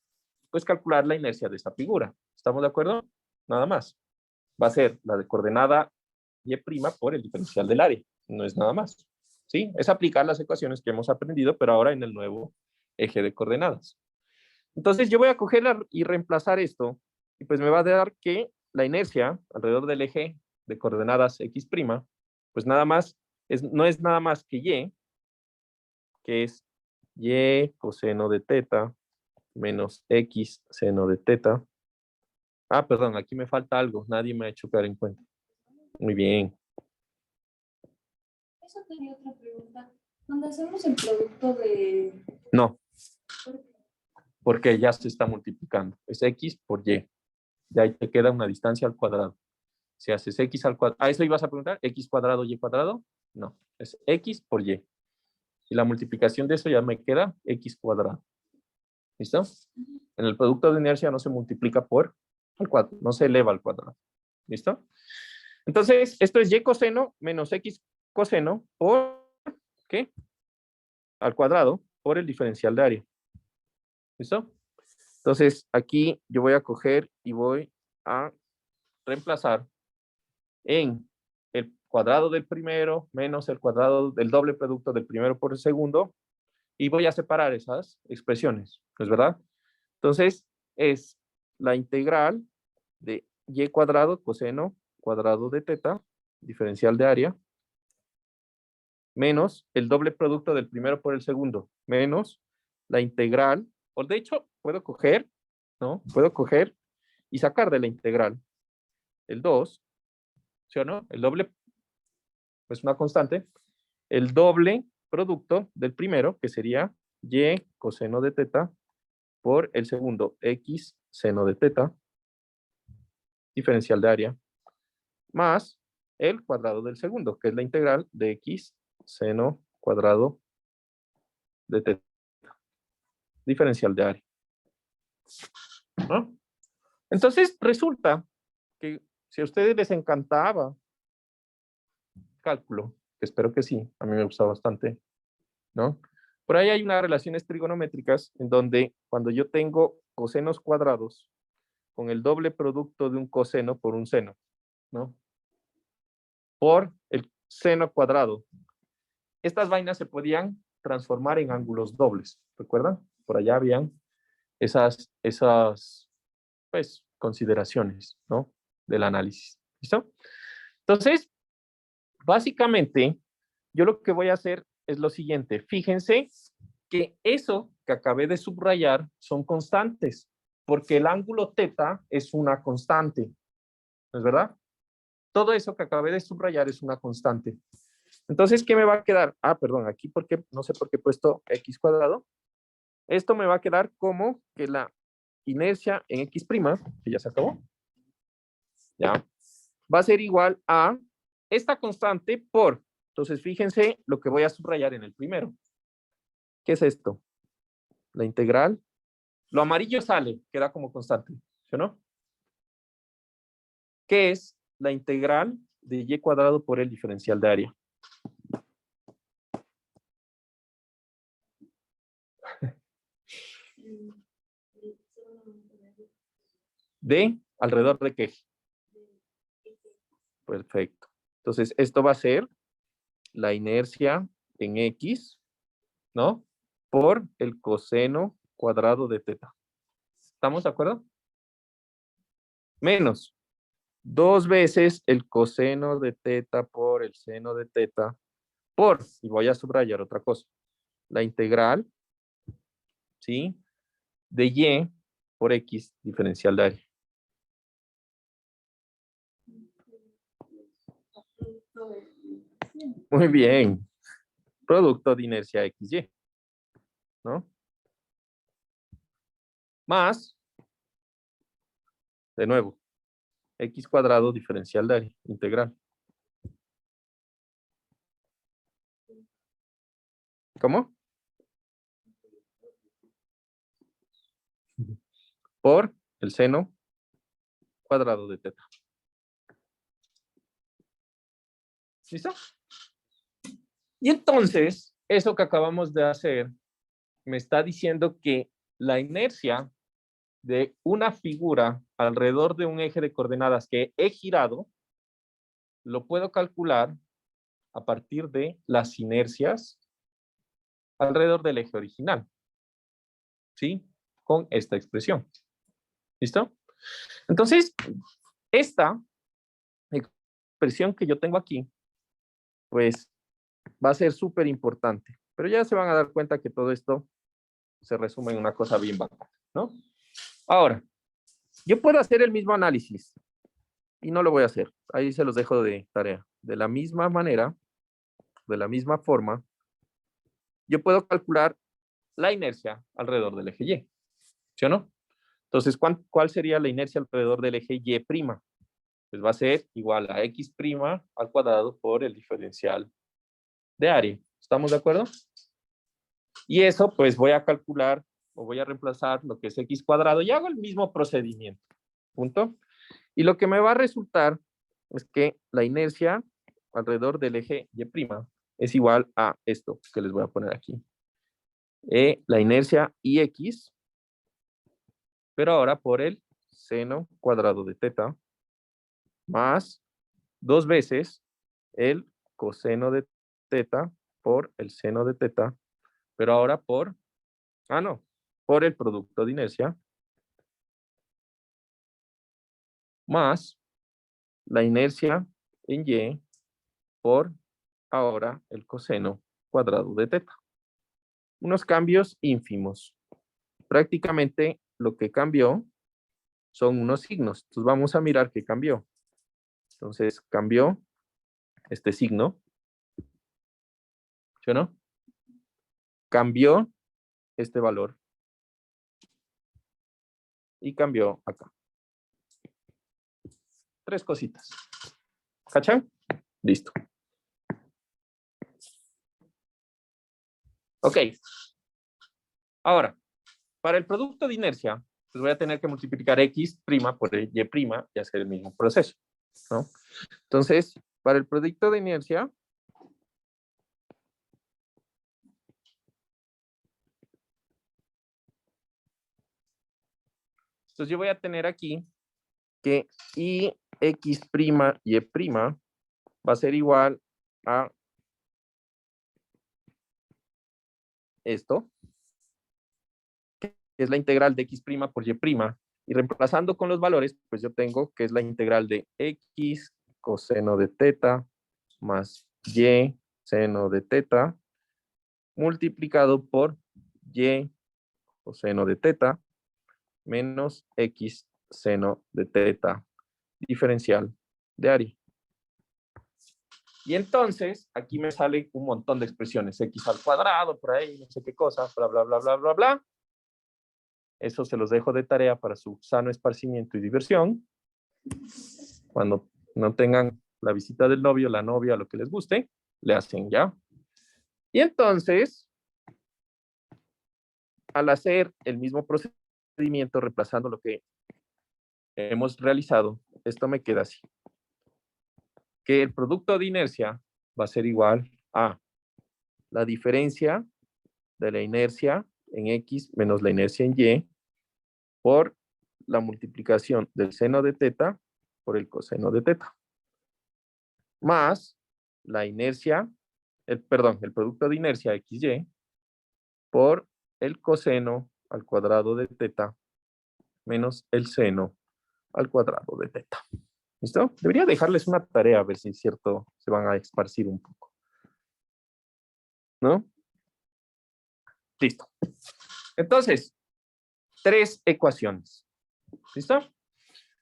pues calcular la inercia de esta figura. ¿Estamos de acuerdo? Nada más. Va a ser la de coordenada Y' por el diferencial del área. No es nada más. ¿Sí? Es aplicar las ecuaciones que hemos aprendido, pero ahora en el nuevo eje de coordenadas. Entonces yo voy a coger y reemplazar esto, y pues me va a dar que la inercia alrededor del eje de coordenadas X', pues nada más, no es nada más que Y, que es Y coseno de teta menos X seno de teta. Ah, perdón, aquí me falta algo, nadie me ha hecho caer en cuenta. Muy bien.
Eso tenía otra pregunta. Cuando hacemos el producto de...
No, porque ya se está multiplicando. Es X por Y. De ahí te queda una distancia al cuadrado. Si haces X al cuadrado, ¿a eso ibas a preguntar? ¿X cuadrado, Y cuadrado? No, es X por Y. Y la multiplicación de eso ya me queda X cuadrado. ¿Listo? En el producto de inercia no se multiplica por el cuadrado, no se eleva al cuadrado. ¿Listo? Entonces, esto es Y coseno menos X coseno por, ¿qué? Al cuadrado por el diferencial de área. ¿Listo? Entonces, aquí yo voy a coger y voy a reemplazar en el cuadrado del primero menos el cuadrado del doble producto del primero por el segundo y voy a separar esas expresiones, ¿no es verdad? Entonces, es la integral de y cuadrado coseno cuadrado de teta, diferencial de área, menos el doble producto del primero por el segundo, menos la integral, o de hecho, puedo coger, ¿no? Puedo coger y sacar de la integral el 2, ¿sí o no? El doble es una constante, el doble producto del primero, que sería y coseno de teta, por el segundo, x seno de teta, diferencial de área, más el cuadrado del segundo, que es la integral de x seno cuadrado de teta, diferencial de área. ¿No? Entonces, resulta que si a ustedes les encantaba cálculo, que espero que sí, a mí me gusta bastante, ¿no? Por ahí hay unas relaciones trigonométricas en donde cuando yo tengo cosenos cuadrados con el doble producto de un coseno por un seno, ¿no? Por el seno cuadrado. Estas vainas se podían transformar en ángulos dobles, ¿recuerdan? Por allá habían esas pues, consideraciones, ¿no? Del análisis, ¿listo? Entonces, básicamente, yo lo que voy a hacer es lo siguiente. Fíjense que eso que acabé de subrayar son constantes, porque el ángulo teta es una constante, ¿no es verdad? Todo eso que acabé de subrayar es una constante. Entonces, ¿qué me va a quedar? Ah, perdón, aquí porque no sé por qué he puesto x cuadrado. Esto me va a quedar como que la inercia en x', que ya se acabó, ¿ya? Va a ser igual a esta constante por, entonces fíjense lo que voy a subrayar en el primero. ¿Qué es esto? La integral. Lo amarillo sale, queda como constante, ¿sí o no? ¿Qué es la integral de y cuadrado por el diferencial de área? ¿De alrededor de qué? Perfecto. Entonces, esto va a ser la inercia en X, ¿no? Por el coseno cuadrado de teta. ¿Estamos de acuerdo? Menos 2 veces el coseno de teta por el seno de teta por, y voy a subrayar otra cosa, la integral, ¿sí? De y por x diferencial de área. Muy bien. Producto de inercia XY, ¿no? Más, de nuevo, x cuadrado diferencial de área, integral. ¿Cómo? Por el seno cuadrado de teta. ¿Listo? Y entonces, eso que acabamos de hacer me está diciendo que la inercia de una figura alrededor de un eje de coordenadas que he girado, lo puedo calcular a partir de las inercias alrededor del eje original. ¿Sí? Con esta expresión. ¿Listo? Entonces, esta expresión que yo tengo aquí, pues va a ser súper importante. Pero ya se van a dar cuenta que todo esto se resume en una cosa bien bacana, ¿no? Ahora, yo puedo hacer el mismo análisis y no lo voy a hacer. Ahí se los dejo de tarea. De la misma manera, de la misma forma, yo puedo calcular la inercia alrededor del eje Y. ¿Sí o no? Entonces, ¿cuál sería la inercia alrededor del eje Y'? Pues va a ser igual a x' al cuadrado por el diferencial de área. ¿Estamos de acuerdo? Y eso, pues voy a calcular o voy a reemplazar lo que es x cuadrado y hago el mismo procedimiento. ¿Punto? Y lo que me va a resultar es que la inercia alrededor del eje Y' es igual a esto que les voy a poner aquí. La inercia IX, pero ahora por el seno cuadrado de teta, más 2 veces el coseno de teta por el seno de teta, pero ahora por, por el producto de inercia, más la inercia en Y por ahora el coseno cuadrado de teta. Unos cambios ínfimos. Prácticamente lo que cambió son unos signos. Entonces vamos a mirar qué cambió. Entonces cambió este signo. ¿Sí o no? Cambió este valor. Y cambió acá. 3 cositas. ¿Cachan? Listo. Ok. Ahora, para el producto de inercia, pues voy a tener que multiplicar x' por y' y hacer el mismo proceso, ¿no? Entonces, para el producto de inercia, entonces yo voy a tener aquí que ix' y' va a ser igual a esto, que es la integral de x' por y', y reemplazando con los valores, pues yo tengo que es la integral de x coseno de teta más y seno de teta multiplicado por y coseno de teta menos x seno de teta diferencial de área. Y entonces, aquí me sale un montón de expresiones, x al cuadrado, por ahí, no sé qué cosa, bla, bla, bla, bla, bla, bla. Eso se los dejo de tarea para su sano esparcimiento y diversión. Cuando no tengan la visita del novio, la novia, lo que les guste, le hacen ya. Y entonces, al hacer el mismo procedimiento, reemplazando lo que hemos realizado, esto me queda así. Que el producto de inercia va a ser igual a la diferencia de la inercia en X menos la inercia en Y por la multiplicación del seno de teta por el coseno de teta. Más la inercia, el producto de inercia XY por el coseno al cuadrado de teta menos el seno al cuadrado de teta. ¿Listo? Debería dejarles una tarea a ver si es cierto, se van a esparcir un poco. ¿No? Listo. Entonces, 3 ecuaciones. ¿Listo?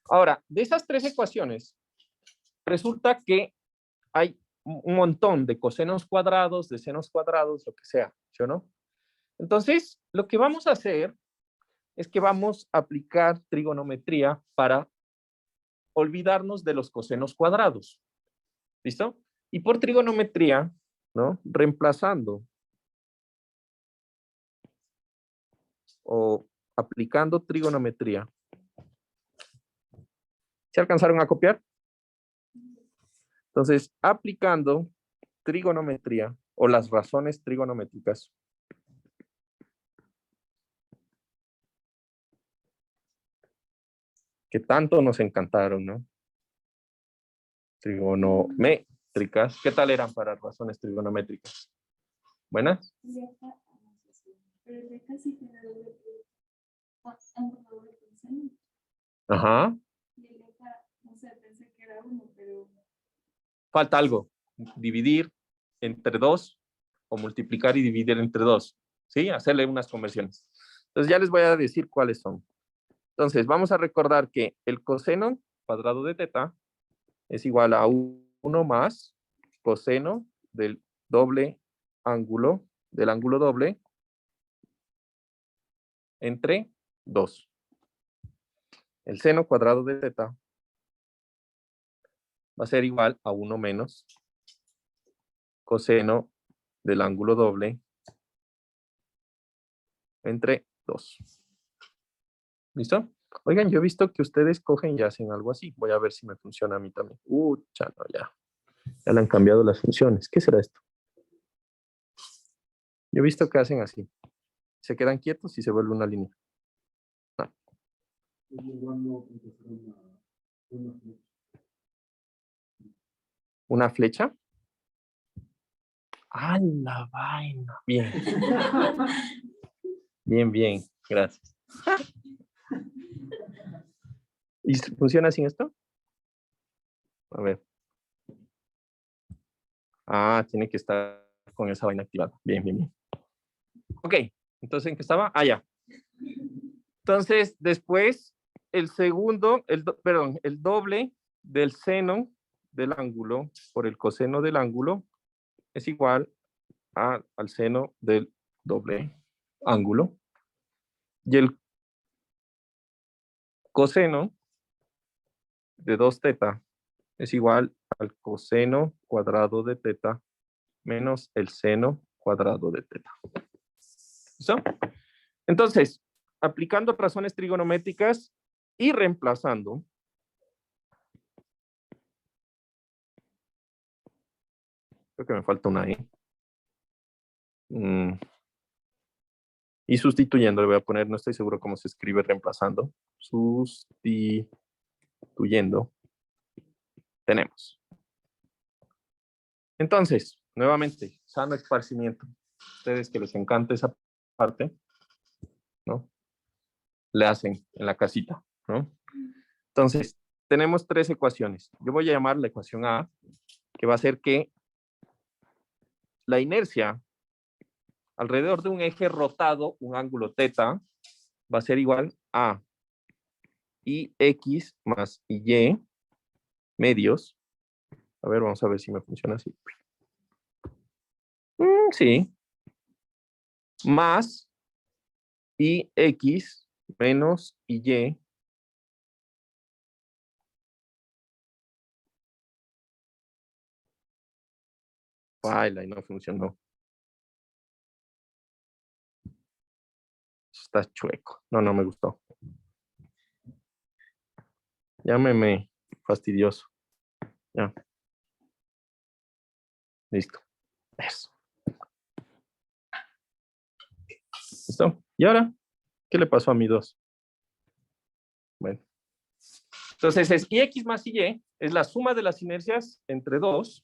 Ahora, de esas 3 ecuaciones, resulta que hay un montón de cosenos cuadrados, de senos cuadrados, lo que sea, ¿sí o no? Entonces, lo que vamos a hacer es que vamos a aplicar trigonometría para olvidarnos de los cosenos cuadrados. ¿Listo? Y por trigonometría, ¿no? Reemplazando o aplicando trigonometría. ¿Se alcanzaron a copiar? Entonces, aplicando trigonometría o las razones trigonométricas, que tanto nos encantaron, ¿no? Trigonométricas. ¿Qué tal eran para razones trigonométricas? ¿Buenas?
Pero el de acá sí tiene doble coseno.
Ajá.
Y el de acá, no sé, pensé que era uno, pero
Falta algo. Dividir entre 2 o multiplicar y dividir entre 2. ¿Sí? Hacerle unas conversiones. Entonces ya les voy a decir cuáles son. Entonces vamos a recordar que el coseno cuadrado de teta es igual a 1 más coseno del doble ángulo, del ángulo doble, entre 2. El seno cuadrado de teta va a ser igual a 1 menos coseno del ángulo doble entre 2. ¿Listo? Oigan, yo he visto que ustedes cogen y hacen algo así. Voy a ver si me funciona a mí también. Chano, ya. Ya le han cambiado las funciones. ¿Qué será esto? Yo he visto que hacen así. Se quedan quietos y se vuelve una línea. No. ¿Una flecha? ¡Ah, la vaina! Bien. Bien, bien. Gracias. ¿Y funciona sin esto? A ver. Ah, tiene que estar con esa vaina activada. Bien, bien, bien. Ok. Entonces, ¿en qué estaba? Ah, ya. Entonces, después, el segundo, perdón, el doble del seno del ángulo por el coseno del ángulo es igual al seno del doble ángulo. Y el coseno de 2 teta es igual al coseno cuadrado de teta menos el seno cuadrado de teta. ¿Listo? Entonces, aplicando razones trigonométricas y reemplazando, creo que me falta una E. Y sustituyendo, le voy a poner, no estoy seguro cómo se escribe reemplazando. Sustituyendo. Tenemos. Entonces, nuevamente, sano esparcimiento. Ustedes que les encanta esa parte, ¿no? Le hacen en la casita, ¿no? Entonces, tenemos 3 ecuaciones. Yo voy a llamar la ecuación A, que va a ser que la inercia alrededor de un eje rotado, un ángulo teta, va a ser igual a IX más Y medios. A ver, vamos a ver si me funciona así. Sí. Más IX menos Y. Baila y no funcionó. Está chueco. No, no me gustó. Llámeme fastidioso. Ya. Listo. Eso. ¿Listo? ¿Y ahora? ¿Qué le pasó a mi 2? Bueno. Entonces es IX más Y es la suma de las inercias entre 2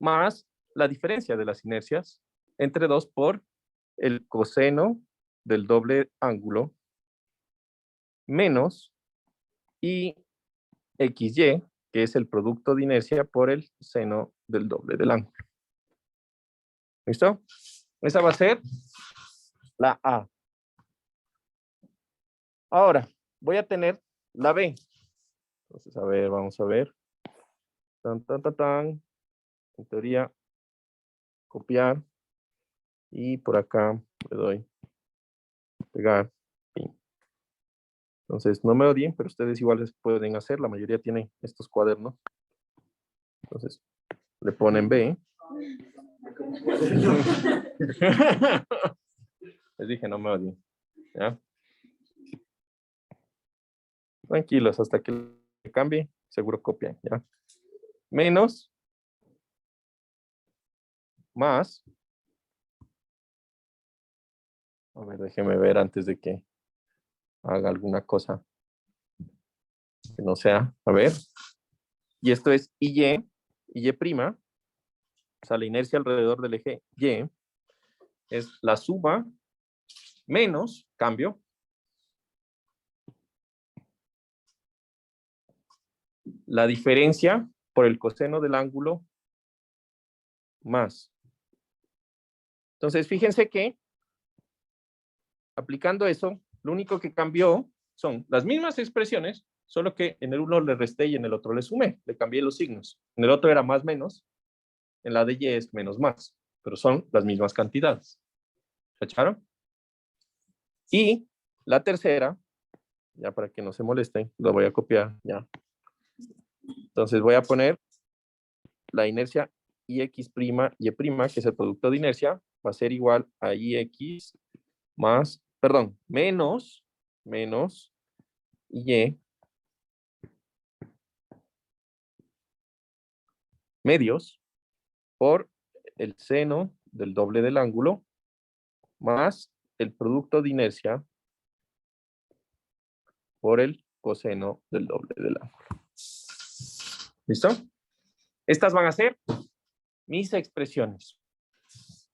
más la diferencia de las inercias entre 2 por el coseno del doble ángulo menos IXY, que es el producto de inercia por el seno del doble del ángulo. ¿Listo? Esa va a ser la A. Ahora, voy a tener la B. Entonces, a ver, vamos a ver. Tan, tan, tan, tan. En teoría, copiar. Y por acá le doy pegar. Entonces, no me odien, pero ustedes igual les pueden hacer. La mayoría tienen estos cuadernos. Entonces, le ponen B. Les dije, no me odien. ¿Ya? Tranquilos, hasta que le cambie, seguro copian. ¿Ya? Menos. Más. A ver, déjeme ver antes de que haga alguna cosa que no sea. A ver. Y esto es Y prima. O sea, la inercia alrededor del eje Y es la suma menos, cambio, la diferencia por el coseno del ángulo más. Entonces, fíjense que aplicando eso, lo único que cambió son las mismas expresiones, solo que en el uno le resté y en el otro le sumé, le cambié los signos. En el otro era más menos, en la de Y es menos más, pero son las mismas cantidades. ¿Cacharon? Y la tercera, ya para que no se molesten, lo voy a copiar ya. Entonces voy a poner la inercia ix', y', que es el producto de inercia, va a ser igual a ix más, perdón, menos y medios por el seno del doble del ángulo más el producto de inercia por el coseno del doble del ángulo. ¿Listo? Estas van a ser mis expresiones.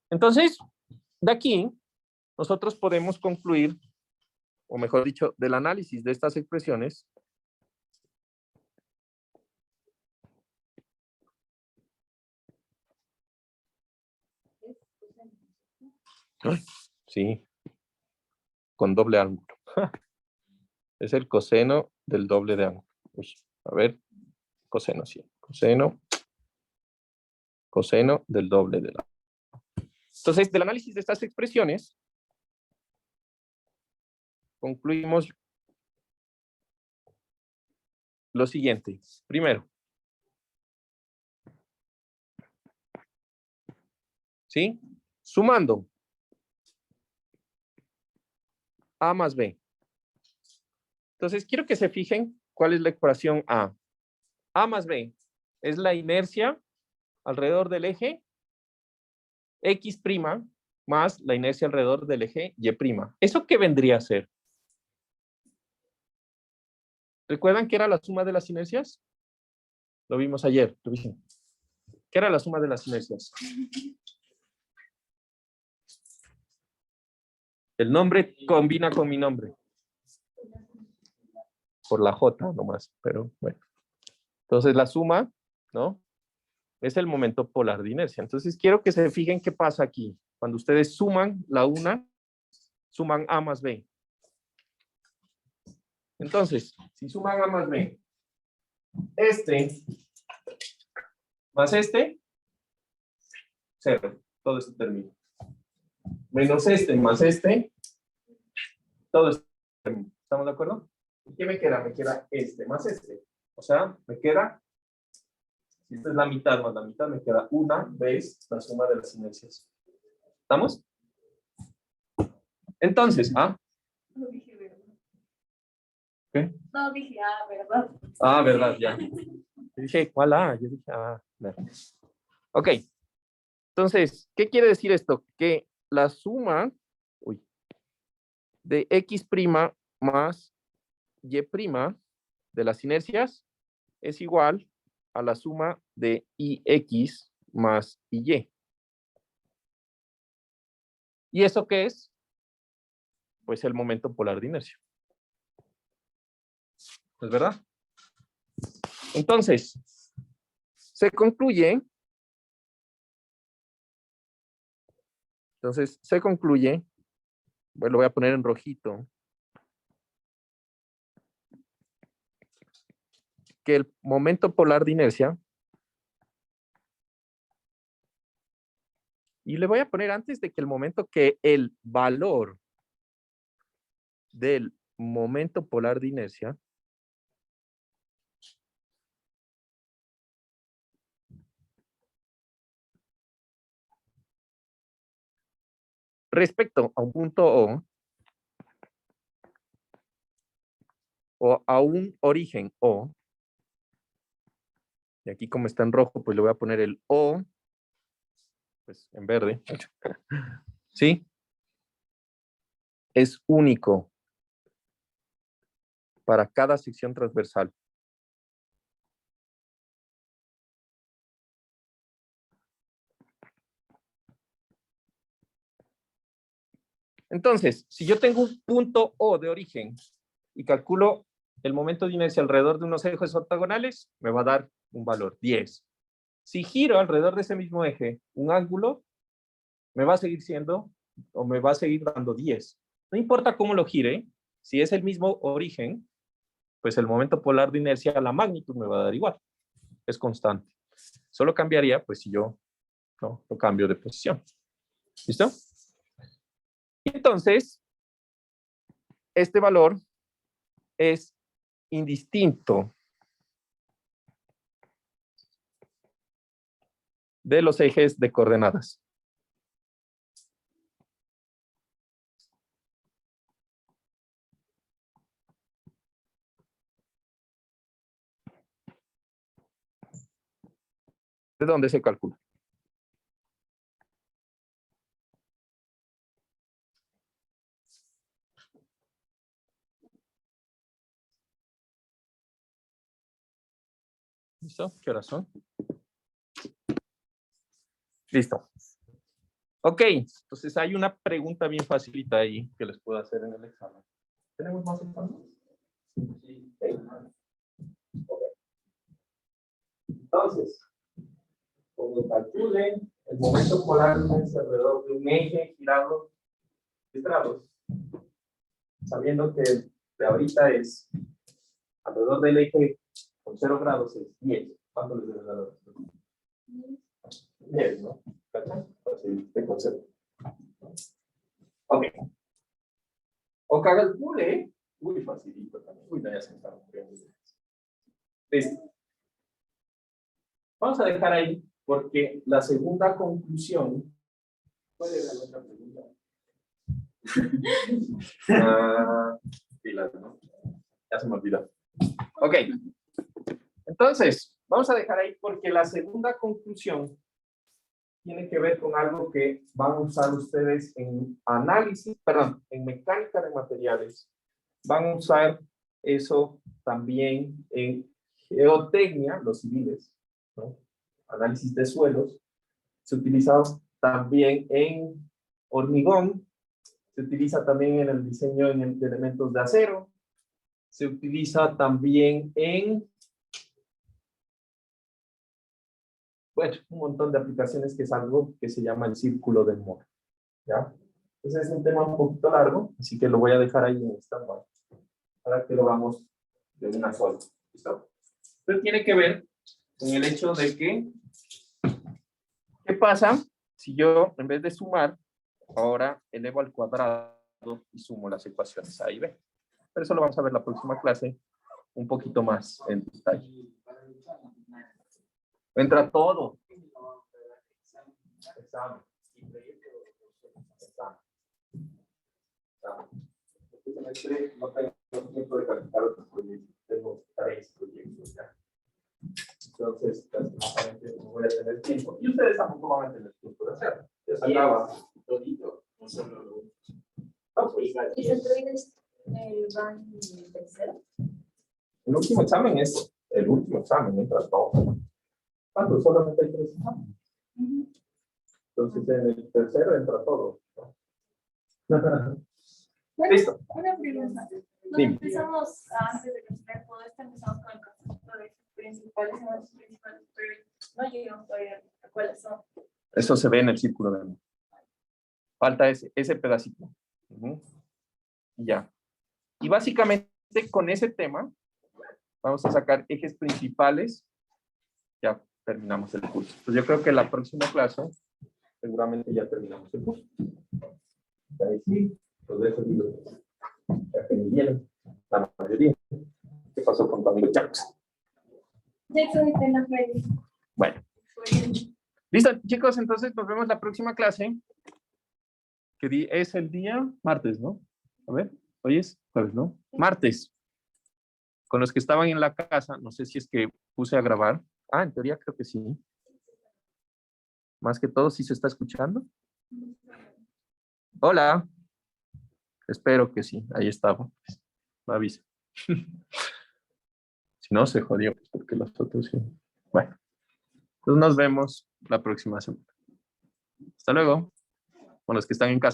Entonces, de aquí, nosotros podemos concluir, o mejor dicho, del análisis de estas expresiones, sí, con doble ángulo. Es el coseno del doble de ángulo. Uy, a ver, coseno, sí. Coseno del doble del ángulo. Entonces, del análisis de estas expresiones, concluimos lo siguiente. Primero, ¿sí? Sumando A más B. Entonces, quiero que se fijen cuál es la ecuación A. A más B es la inercia alrededor del eje X' más la inercia alrededor del eje Y'. ¿Eso qué vendría a ser? ¿Recuerdan que era la suma de las inercias? Lo vimos ayer. ¿Qué era la suma de las inercias? El nombre combina con mi nombre. Por la J nomás, pero bueno. Entonces la suma, ¿no? Es el momento polar de inercia. Entonces quiero que se fijen qué pasa aquí. Cuando ustedes suman la una, suman A más B. Entonces, si suman A más B, este más este, 0. Todo esto termina. Menos este más este, todo esto termina. ¿Estamos de acuerdo? ¿Y qué me queda? Me queda este más este. O sea, me queda, si esta es la mitad más la mitad, me queda una vez la suma de las inercias. ¿Estamos? Entonces, ¿ah?
No dije verdad.
¿Qué?
No dije, verdad.
Ah, verdad, ya. Yo dije, ¿cuál A? Yo dije, verdad. Ok. Entonces, ¿qué quiere decir esto? Que la suma de X' más Y' de las inercias es igual a la suma de IX más IY. ¿Y eso qué es? Pues el momento polar de inercia. ¿Es verdad? Entonces, se concluye. Bueno, lo voy a poner en rojito, que el momento polar de inercia, y le voy a poner antes de que el momento, que el valor del momento polar de inercia respecto a un punto o a un origen O, y aquí como está en rojo, pues le voy a poner el O, pues en verde, ¿sí? Es único para cada sección transversal. Entonces, si yo tengo un punto O de origen y calculo el momento de inercia alrededor de unos ejes ortogonales, me va a dar un valor 10. Si giro alrededor de ese mismo eje un ángulo, me va a seguir siendo, o me va a seguir dando 10. No importa cómo lo gire, si es el mismo origen, pues el momento polar de inercia, la magnitud me va a dar igual. Es constante. Solo cambiaría, pues, si yo lo cambio de posición. ¿Listo? Entonces, este valor es indistinto de los ejes de coordenadas. ¿De dónde se calcula? ¿Listo? ¿Qué horas son? Listo. Ok, entonces hay una pregunta bien facilita ahí que les puedo hacer en el examen. ¿Tenemos más exámenes? Sí. Ok. Entonces, cuando calculen el momento polar es alrededor de un eje girado 10 grados, sabiendo que de ahorita es alrededor del eje con 0 grados es 10. ¿Cuánto les debe dar? 10, ¿no? ¿Cachan? Así de concepto. Ok. O calcule, uy, facilito también. Uy, no, ya se me está rompiendo. Listo. Vamos a dejar ahí porque la segunda conclusión. ¿Cuál era la otra pregunta? Pilas, ¿no? Ya se me olvidó. Ok. Entonces, vamos a dejar ahí porque la segunda conclusión tiene que ver con algo que van a usar ustedes en análisis, perdón, en mecánica de materiales. Van a usar eso también en geotecnia, los civiles, ¿no? Análisis de suelos. Se utiliza también en hormigón. Se utiliza también en el diseño de elementos de acero. Se utiliza también en, bueno, un montón de aplicaciones que es algo que se llama el círculo de Moore, ¿ya? Entonces es un tema un poquito largo, así que lo voy a dejar ahí en stand-by para que lo hagamos de una sola. ¿Listo? Pero tiene que ver con el hecho de que, ¿qué pasa si yo, en vez de sumar, ahora elevo al cuadrado y sumo las ecuaciones A y B? Pero eso lo vamos a ver la próxima clase un poquito más en detalle. Entra todo. Examen. No tengo tiempo de calificar otros proyectos. Tengo 3 proyectos ya. Entonces, lastimosamente, no voy a tener tiempo. Y ustedes tampoco van a tener tiempo de hacerlo. Ya se acaba. Todito. No solo lo...
¿Y los trainers van en tercero?
El último examen es el último examen, entra todo. ¿Cuánto? Solamente hay 3 exámenes. Entonces, en el tercero entra todo. Listo.
Una pregunta. Nos
Dime.
empezamos, antes de construir todo esto, empezamos con el concepto de principales y no principales, pero no llegamos todavía a cuáles son.
Eso se ve en el círculo de Moore. Falta ese pedacito. Y ya. Y básicamente con ese tema vamos a sacar ejes principales. Ya terminamos el curso. Pues yo creo que la próxima clase seguramente ya terminamos el curso. Ahí sí, los dejo libres. Ya que ni vienen, la mayoría. ¿Qué pasó con tu amigo Jackson?
Jackson está en la feria.
Bueno. Listo, chicos, entonces nos vemos la próxima clase. Que es el día martes, ¿no? A ver, hoy es jueves, ¿no? Martes. Con los que estaban en la casa, no sé si es que puse a grabar. Ah, en teoría creo que sí. Más que todo, ¿sí se está escuchando? Hola. Espero que sí, ahí estaba. Me avisa. Si no, se jodió, pues, porque los otros sí. Bueno, entonces nos vemos la próxima semana. Hasta luego. Con los que están en casa.